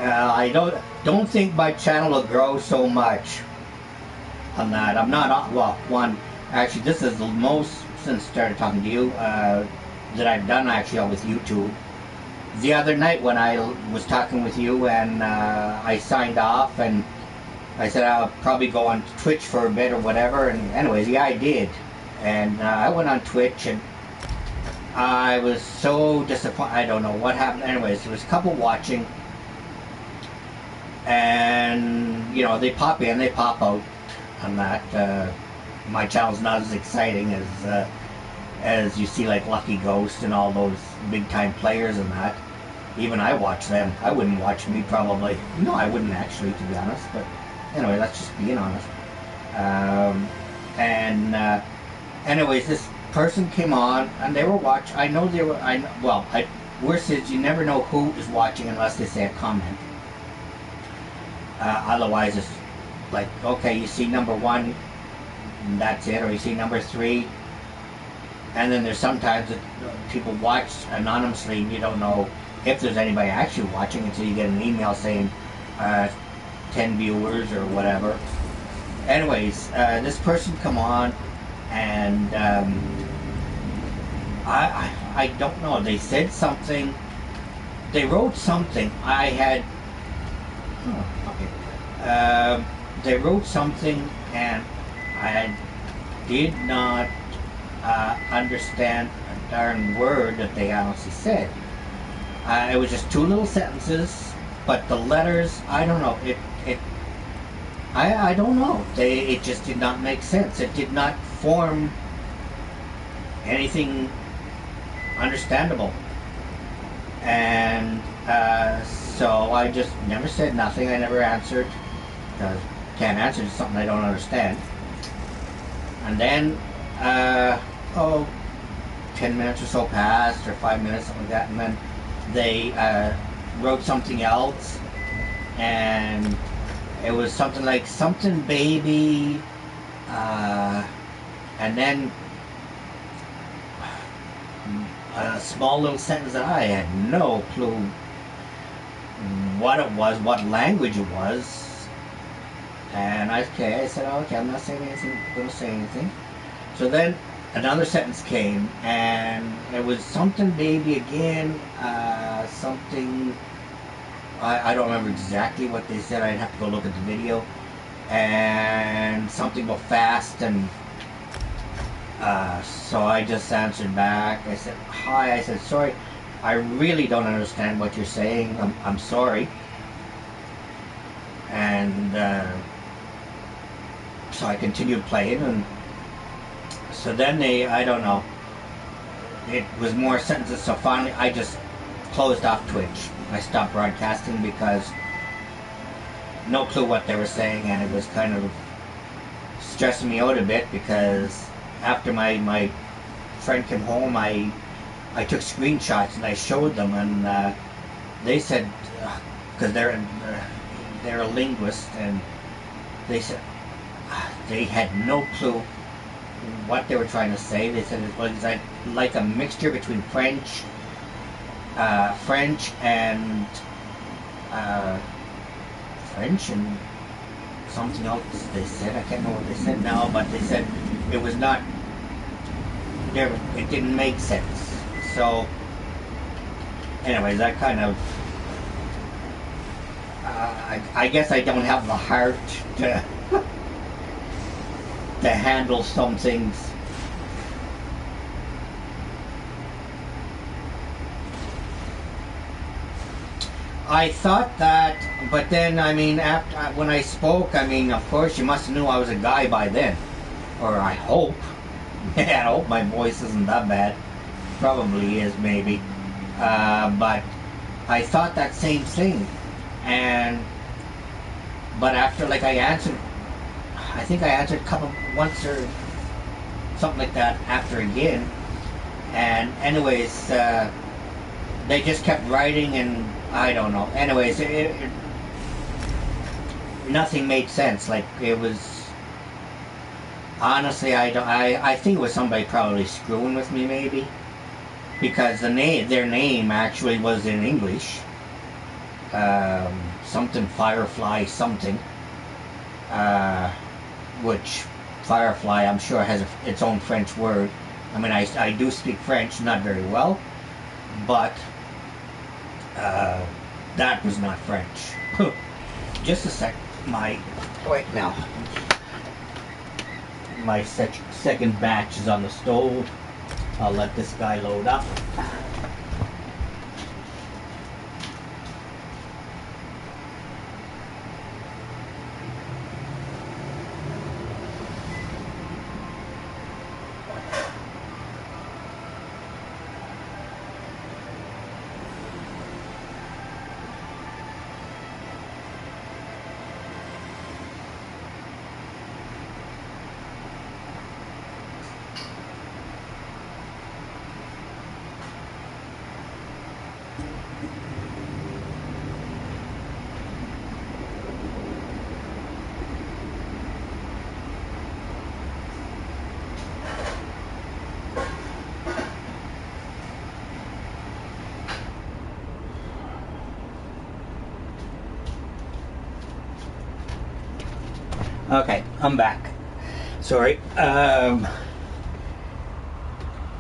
I don't think my channel will grow so much on that. I'm not, well, one, actually this is the most, since I started talking to you, that I've done actually with YouTube. The other night when I was talking with you and I signed off and I said I'll probably go on Twitch for a bit or whatever, and anyways, yeah, I did. And I went on Twitch and I was so disappointed. I don't know what happened. Anyways, there was a couple watching. And, you know, they pop in, they pop out on that. My channel's not as exciting as you see, like Lucky Ghost and all those big-time players and that. Even I watch them. I wouldn't watch me, probably. No, I wouldn't actually, to be honest. But anyway, that's just being honest. Anyways, this person came on, and they were watching. I know they were, worse is you never know who is watching unless they say a comment. Otherwise, it's like, okay, you see number 1, and that's it, or you see number 3, and then there's sometimes that people watch anonymously, and you don't know if there's anybody actually watching until you get an email saying 10 viewers or whatever. Anyways, this person come on, and I don't know. They said something. They wrote something. I had. They wrote something and I did not understand a darn word that they honestly said. It was just 2 little sentences, but the letters, I don't know. I don't know. It just did not make sense. It did not form anything understandable. And so I just never said nothing. I never answered. Because can't answer to something I don't understand. And then, 10 minutes or so passed, or 5 minutes, something like that, and then they wrote something else, and it was something like, something baby, and then a small little sentence that I had no clue what it was, what language it was. And I said, okay, I'm not saying anything, gonna say anything. So then another sentence came, and it was something baby again, something, I don't remember exactly what they said. I'd have to go look at the video. And something about fast, and so I just answered back. I said, hi. I said, sorry, I really don't understand what you're saying. I'm sorry. And so I continued playing, and so then I don't know, it was more sentences, so finally I just closed off Twitch. I stopped broadcasting because no clue what they were saying, and it was kind of stressing me out a bit, because after my friend came home, I took screenshots and I showed them, and they said, because they're a linguist, and they said they had no clue what they were trying to say. They said it was like a mixture between French and something else they said. I can't remember what they said now, but they said it was not there. It didn't make sense. So, anyways, that kind of I guess I don't have the heart to to handle some things. I thought that, but then, I mean, after when I spoke, I mean, of course, you must have knew I was a guy by then, or I hope. Yeah, I hope my voice isn't that bad. Probably is, maybe. But I thought that same thing, but after, like, I think I answered once or something like that after again, and anyways, they just kept writing, and I don't know. Anyways, nothing made sense. Like, it was, honestly, I think it was somebody probably screwing with me, maybe, because their name actually was in English, something Firefly something, which Firefly, I'm sure, has its own French word. I mean, I do speak French, not very well, but that was not French. Just a sec. Wait now. My second batch is on the stove. I'll let this guy load up. Okay, I'm back. Sorry. Yeah,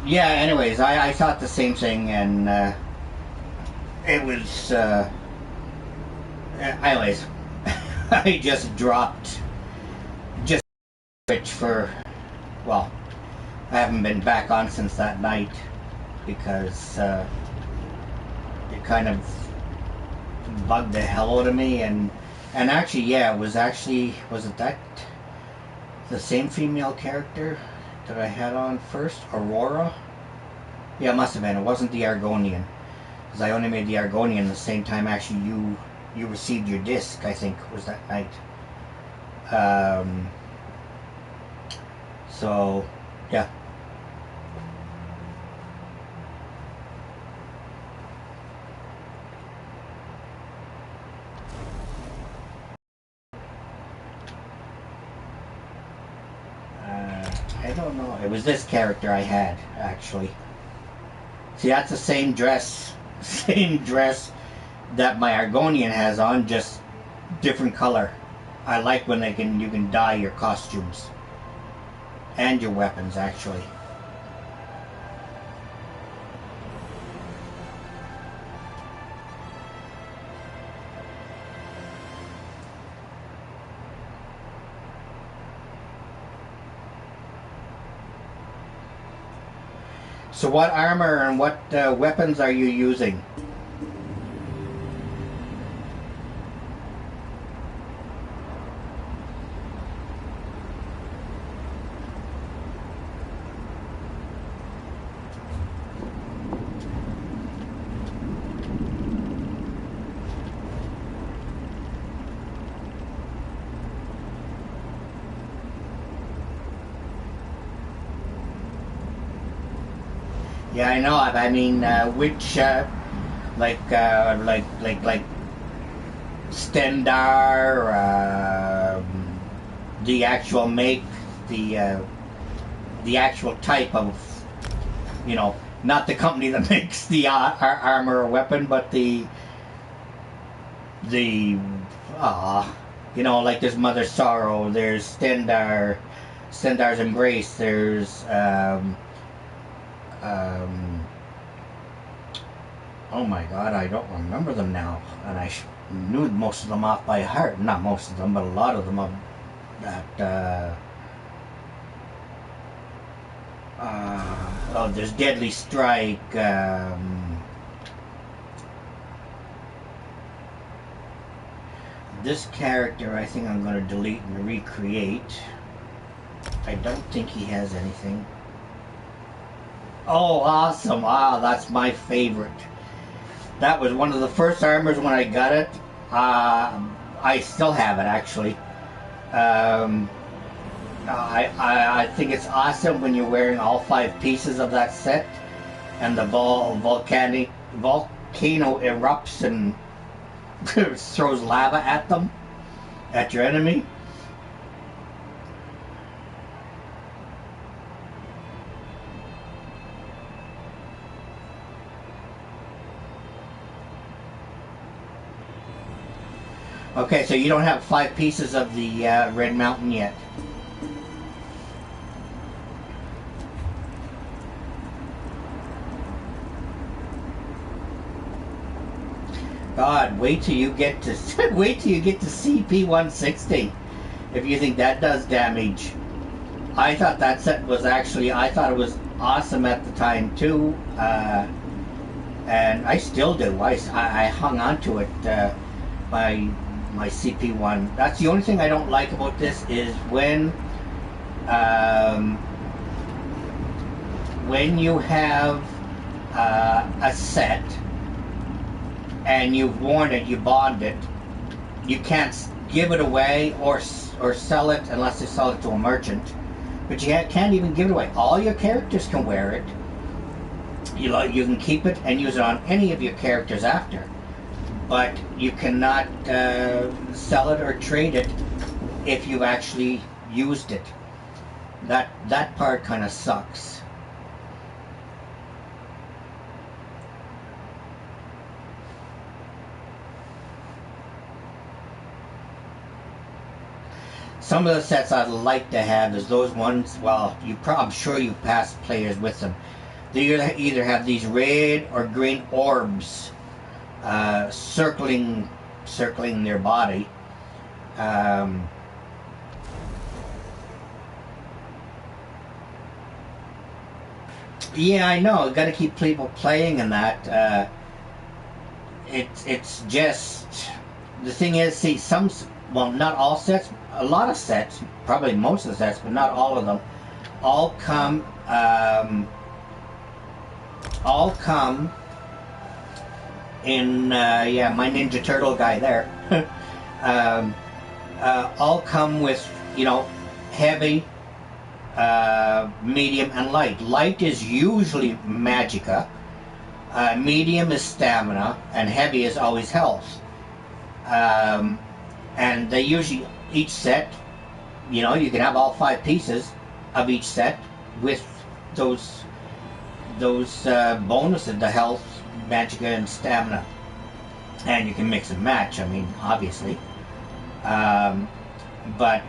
anyways, I thought the same thing, and it was, anyways, I just dropped Twitch for, well, I haven't been back on since that night, because it kind of bugged the hell out of me, and actually, yeah, was it that, the same female character that I had on first? Aurora? Yeah, it must have been. It wasn't the Argonian, because I only made the Argonian the same time actually you you received your disc, I think, was that night. So, yeah. I don't know. It was this character I had, actually. See, that's the same dress that my Argonian has on, just different color. I like when you can dye your costumes and your weapons, actually. So what armor and what weapons are you using? Yeah, I know. I mean, which like Stendar, the actual make, the actual type of, you know, not the company that makes the armor or weapon, but the you know, like there's Mother Sorrow, there's Stendar's Embrace, there's oh my god, I don't remember them now, and I knew most of them off by heart. Not most of them, but a lot of them. Oh, there's Deadly Strike. This character, I think I'm going to delete and recreate. I don't think he has anything. Oh, awesome. Wow, that's my favorite. That was one of the first armors when I got it. I still have it, actually. I think it's awesome when you're wearing all 5 pieces of that set and the volcano erupts and throws lava at them, at your enemy. Okay, so you don't have 5 pieces of the Red Mountain yet. God, wait till you get to CP 160 if you think that does damage. I thought that set was actually, I thought it was awesome at the time too, and I still do. I hung on to it. My CP1. That's the only thing I don't like about this is when you have a set and you've worn it, you bond it, you can't give it away or sell it unless you sell it to a merchant. But you can't even give it away. All your characters can wear it. You can keep it and use it on any of your characters after. But you cannot sell it or trade it if you've actually used it. That part kind of sucks. Some of the sets I'd like to have is those ones. Well, I'm sure you passed players with them. They either have these red or green orbs circling their body. Yeah, I know. Got to keep people playing in that. It's just the thing is, see, well, not all sets. A lot of sets, probably most of the sets, but not all of them, all come in yeah, my Ninja Turtle guy there, all come with, you know, heavy, medium, and light. Light is usually magicka, medium is stamina, and heavy is always health. And they usually, each set, you know, you can have all 5 pieces of each set with those bonuses, the health, magicka, and stamina. And you can mix and match, I mean, obviously. But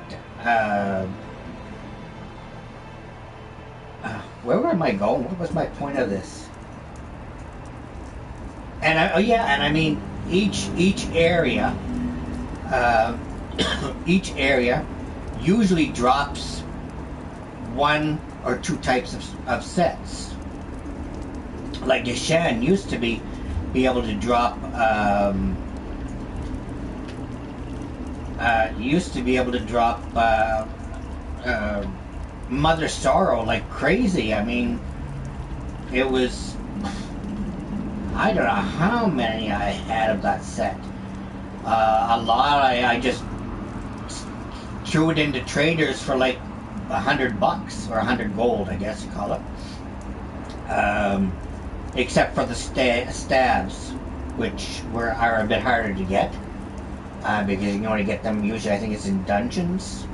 where am I going? What was my point of this? And I mean, each area each area usually drops 1 or 2 types of sets. Like Deshan used to be able to drop Mother Sorrow like crazy. I mean, it was, I don't know how many I had of that set. A lot. I just threw it into traders for like $100 or 100 gold, I guess you call it. Except for the stabs, which are a bit harder to get, because you can only get them usually, I think it's in dungeons.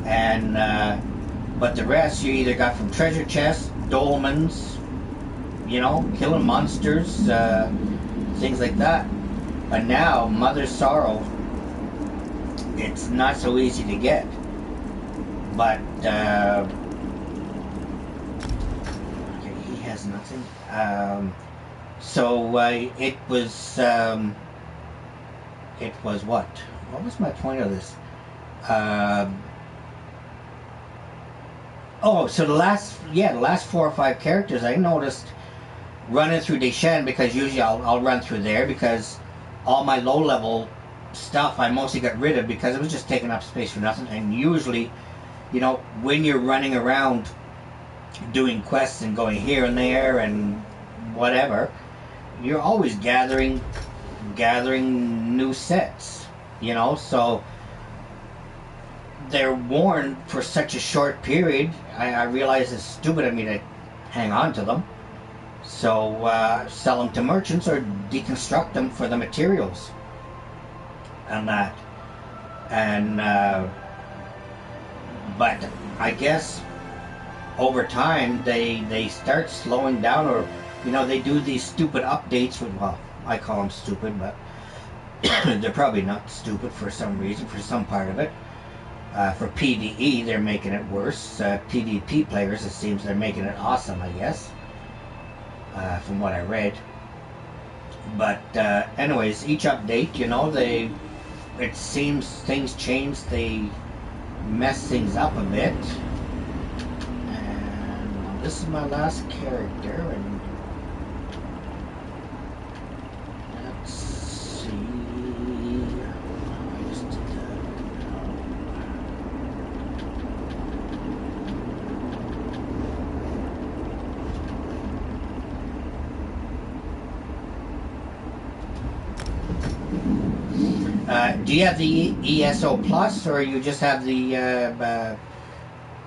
And but the rest you either got from treasure chests, dolmens, you know, killing monsters, things like that. But now, Mother Sorrow, it's not so easy to get. But okay, he has nothing. So it was what? What was my point of this? Oh, so the last 4 or 5 characters I noticed running through Deshan, because usually I'll run through there because all my low level stuff I mostly got rid of because it was just taking up space for nothing. And usually, you know, when you're running around doing quests and going here and there and whatever, you're always gathering new sets, you know. So they're worn for such a short period. I realize it's stupid of me to hang on to them. So sell them to merchants or deconstruct them for the materials and that. And but I guess over time they start slowing down, or you know, they do these stupid updates with, well, I call them stupid, but they're probably not stupid for some reason, for some part of it. For PvE, they're making it worse. PvP players, it seems they're making it awesome, I guess, from what I read. But anyways, each update, you know, it seems things change, they mess things up a bit. And this is my last character, and let's see. I just did do you have the ESO Plus, or you just have the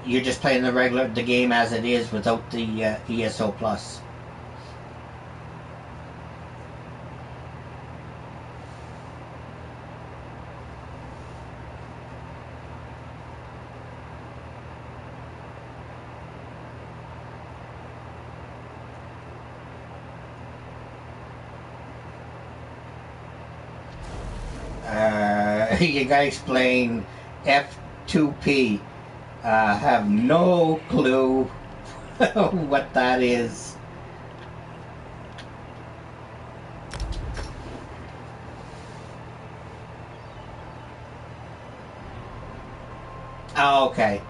you're just playing the game as it is without the ESO Plus? You gotta explain F2P. Have no clue what that is. Oh, okay.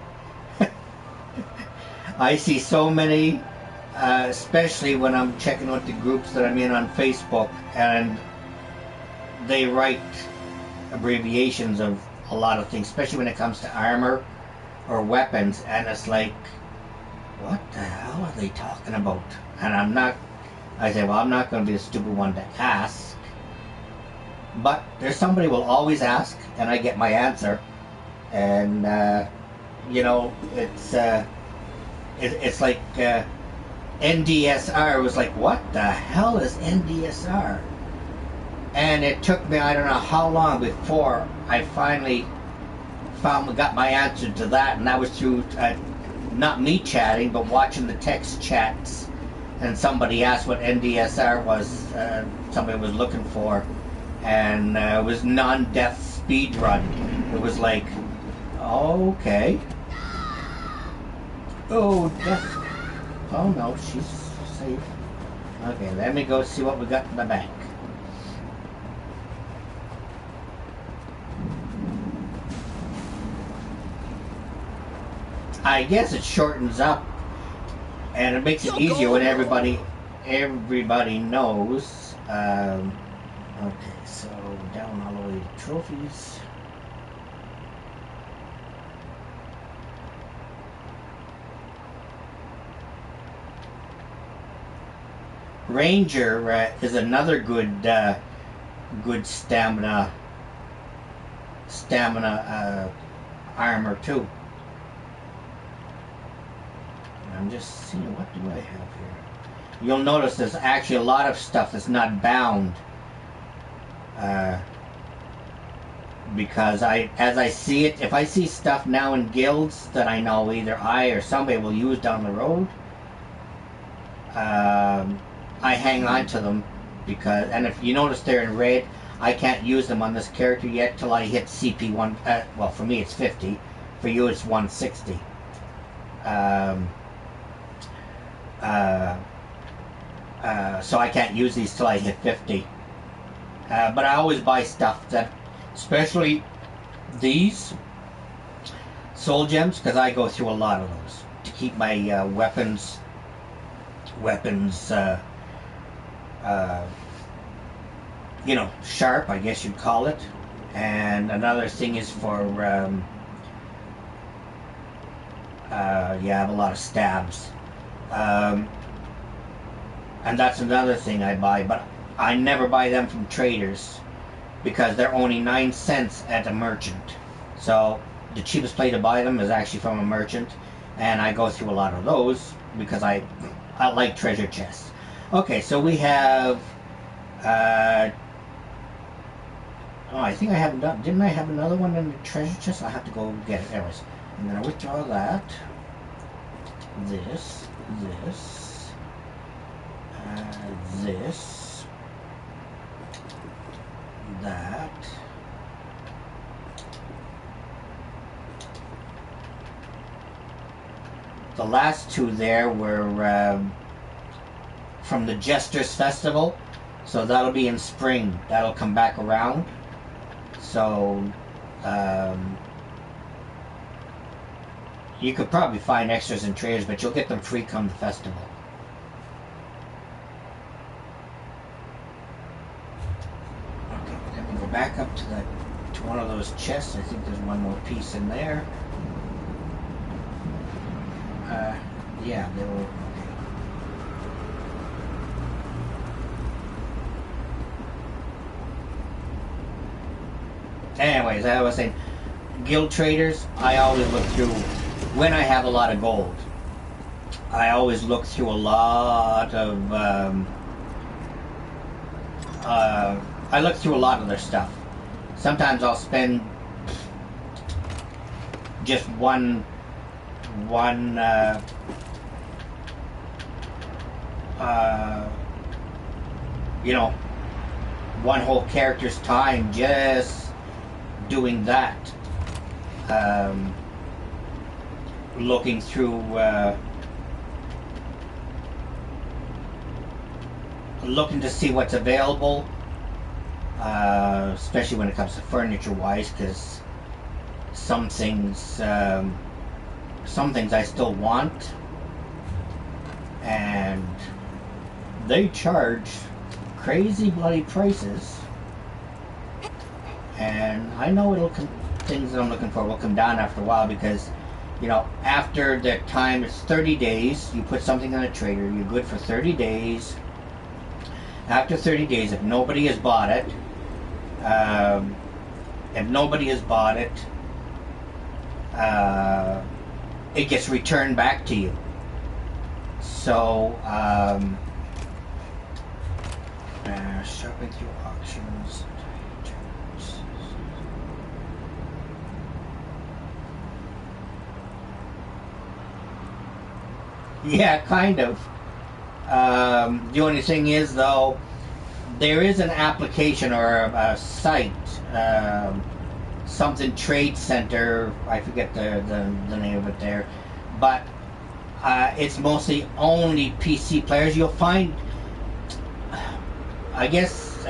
I see so many, especially when I'm checking out the groups that I'm in on Facebook, and they write abbreviations of a lot of things, especially when it comes to armor or weapons, and it's like, what the hell are they talking about? And I'm not I said, well, I'm not going to be the stupid one to ask. But there's somebody will always ask, and I get my answer. And, you know, it's like NDSR was like, what the hell is NDSR? And it took me, I don't know how long before I finally got my answer to that, and that was through not me chatting, but watching the text chats. And somebody asked what NDSR was. Somebody was looking for, and it was non-death speed run. It was like, okay. Oh, death. Oh no, she's safe. Okay, let me go see what we got in the bank. I guess it shortens up, and it makes it easier when everybody knows. Okay, so down all the way to trophies. Ranger is another good stamina armor too. I'm just seeing, what do I have here? You'll notice there's actually a lot of stuff that's not bound, because as I see it, if I see stuff now in guilds that I know either I or somebody will use down the road, I hang on to them, because, and if you notice they're in red, I can't use them on this character yet till I hit CP 1, well, for me it's 50, for you it's 160. So I can't use these till I hit 50. But I always buy stuff that, especially these soul gems, because I go through a lot of those to keep my weapons, you know, sharp, I guess you'd call it. And another thing is for, yeah, I have a lot of stabs. And that's another thing I buy, but I never buy them from traders because they're only 9 cents at a merchant. So the cheapest place to buy them is actually from a merchant, and I go through a lot of those because I like treasure chests. Okay, so we have oh, I think I have, didn't I have another one in the treasure chest? I have to go get it. Anyways, I'm gonna withdraw that, this, that, the last two there were from the Jester's Festival, so that'll be in spring. That'll come back around. So you could probably find extras in traders, but you'll get them free come the festival. Okay, let me go back up to one of those chests. I think there's one more piece in there. Yeah, they were. Anyways, I was saying, guild traders, I always look through, when I have a lot of gold, I always look through a lot of, I look through a lot of their stuff. Sometimes I'll spend just one you know, one whole character's time just doing that, looking through looking to see what's available, especially when it comes to furniture wise, because some things I still want, and they charge crazy bloody prices. And I know things that I'm looking for will come down after a while, because, you know, after the time, it's 30 days, you put something on a trader, you're good for 30 days, After 30 days, if nobody has bought it, it gets returned back to you. So, shopping through auctions. Yeah, kind of. The only thing is, though, there is an application or a site, something Trade Center, I forget the name of it there, but it's mostly only PC players. You'll find, I guess,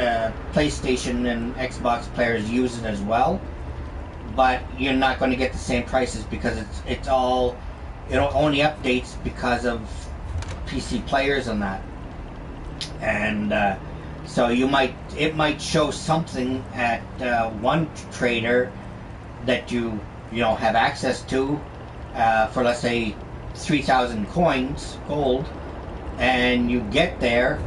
PlayStation and Xbox players use it as well, but you're not going to get the same prices because it's all, it only updates because of PC players and that. And so it might show something at one trader that you have access to for, let's say, 3,000 coins, gold, and you get there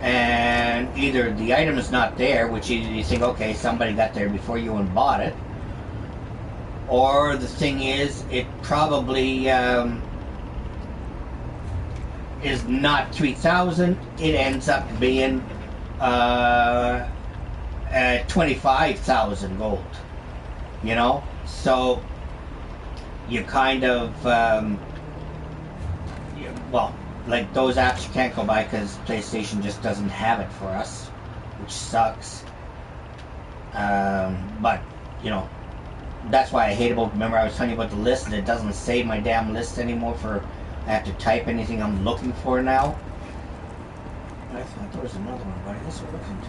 and either the item is not there, which you think, okay, somebody got there before you and bought it, or the thing is, it probably is not 3,000. It ends up being 25,000 gold. So you kind of well, like those apps you can't go by because PlayStation just doesn't have it for us, which sucks. But that's why I hate about. Remember, I was telling you about the list, and it doesn't save my damn list anymore. I have to type anything I'm looking for now. I thought there was another one, but I guess it wasn't.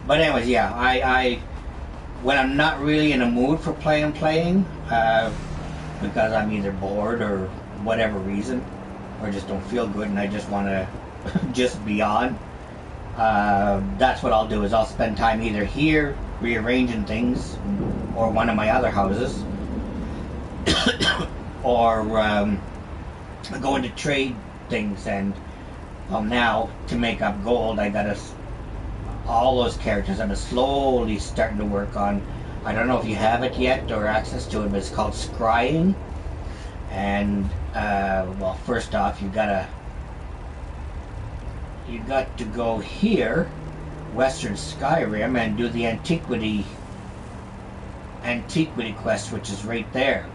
But anyways, yeah, I when I'm not really in a mood for playing, because I'm either bored or whatever reason, or just don't feel good and I just want to just be on, that's what I'll do, is I'll spend time either here rearranging things or one of my other houses or going to trade things. And well, now to make up gold, I gotta all those characters I'm slowly starting to work on. I don't know if you have it yet or access to it, but it's called scrying. And well, first off, you got to go here, Western Skyrim, and do the antiquity quest, which is right there,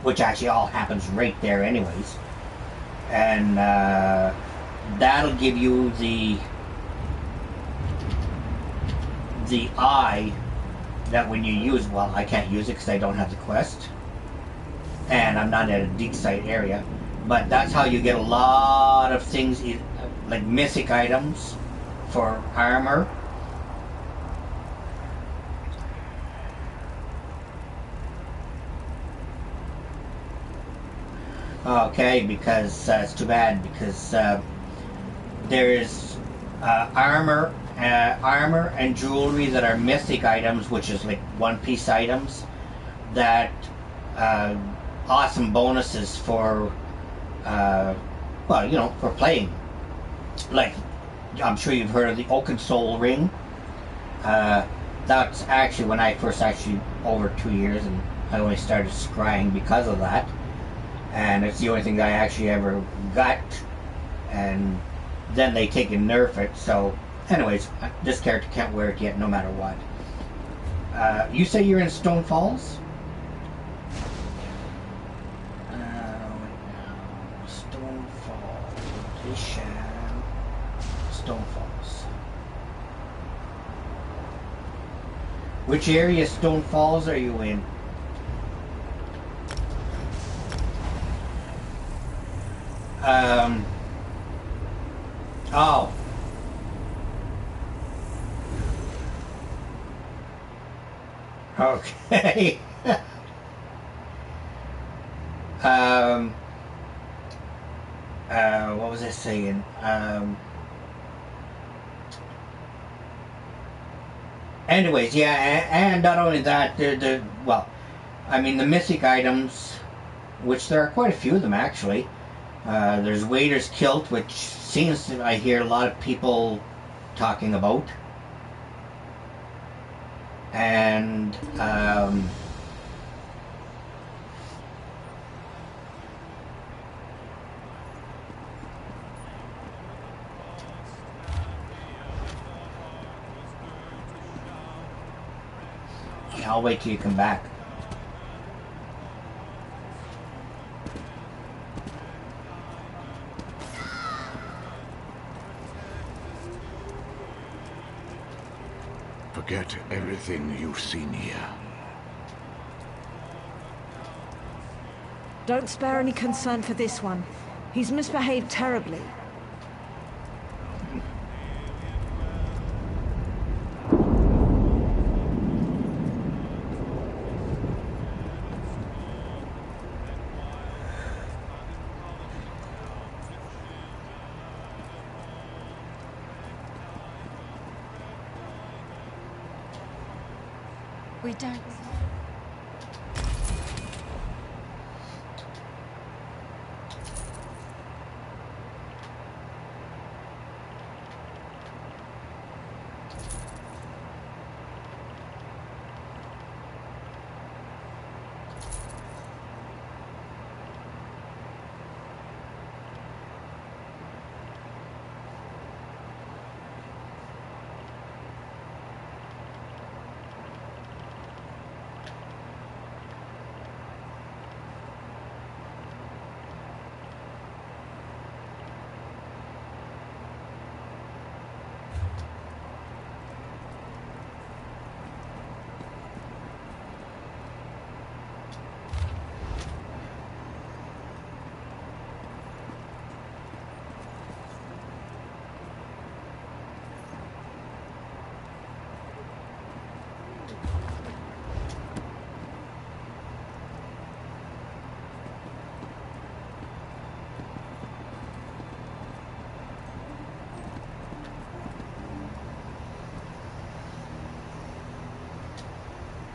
which actually all happens right there anyways. And that'll give you the eye that when you use, well, I can't use it because I don't have the quest and I'm not at a dig site area, but that's how you get a lot of things, like mythic items for armor. Okay, because it's too bad, because there is armor and jewelry that are mythic items, which is like one-piece items, that awesome bonuses for well, for playing. Like, I'm sure you've heard of the Oaken Soul ring. That's actually when I first over 2 years, and I only started scrying because of that. And it's the only thing that I actually ever got, and then they take and nerf it. So anyways, this character can't wear it yet no matter what. You say you're in Stone Falls? Stone Falls location. Stone Falls. Which area of Stone Falls are you in? Oh. Okay. What was I saying? Anyways, yeah, and not only that, well, I mean, the mythic items, which there are quite a few of them actually. There's Wader's Kilt, which seems to, I hear a lot of people talking about. And, yeah, I'll wait till you come back. Forget everything you've seen here. Don't spare any concern for this one. He's misbehaved terribly. We don't.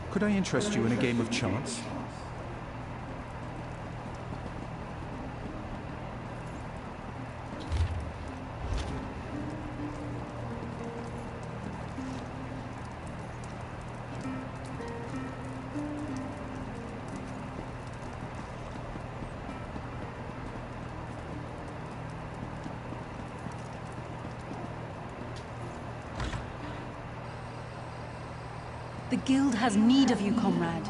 Could I interest you in a game of chance? The guild has need of you, comrade.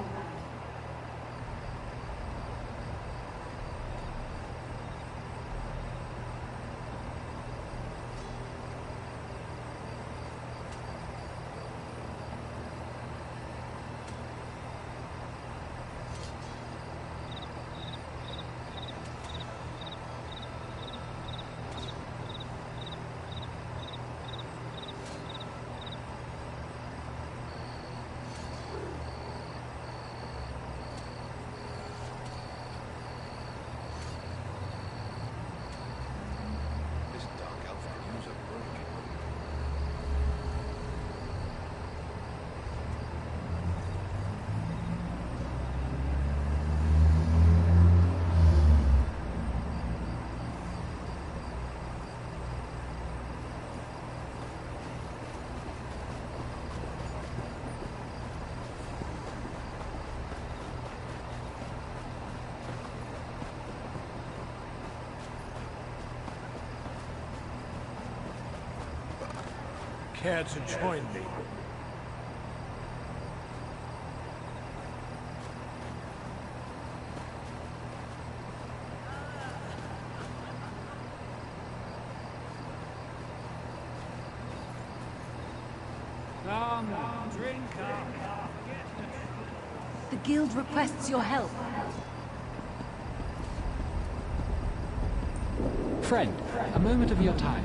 Care to join me? Come, drink up. The guild requests your help. Friend, a moment of your time.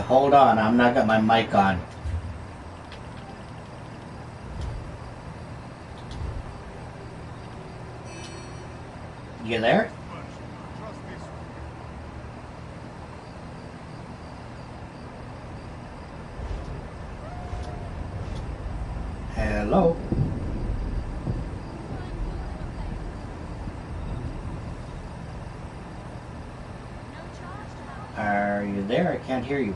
hold on. I'm not got my mic on. You there? Hello? Are you there? I can't hear you.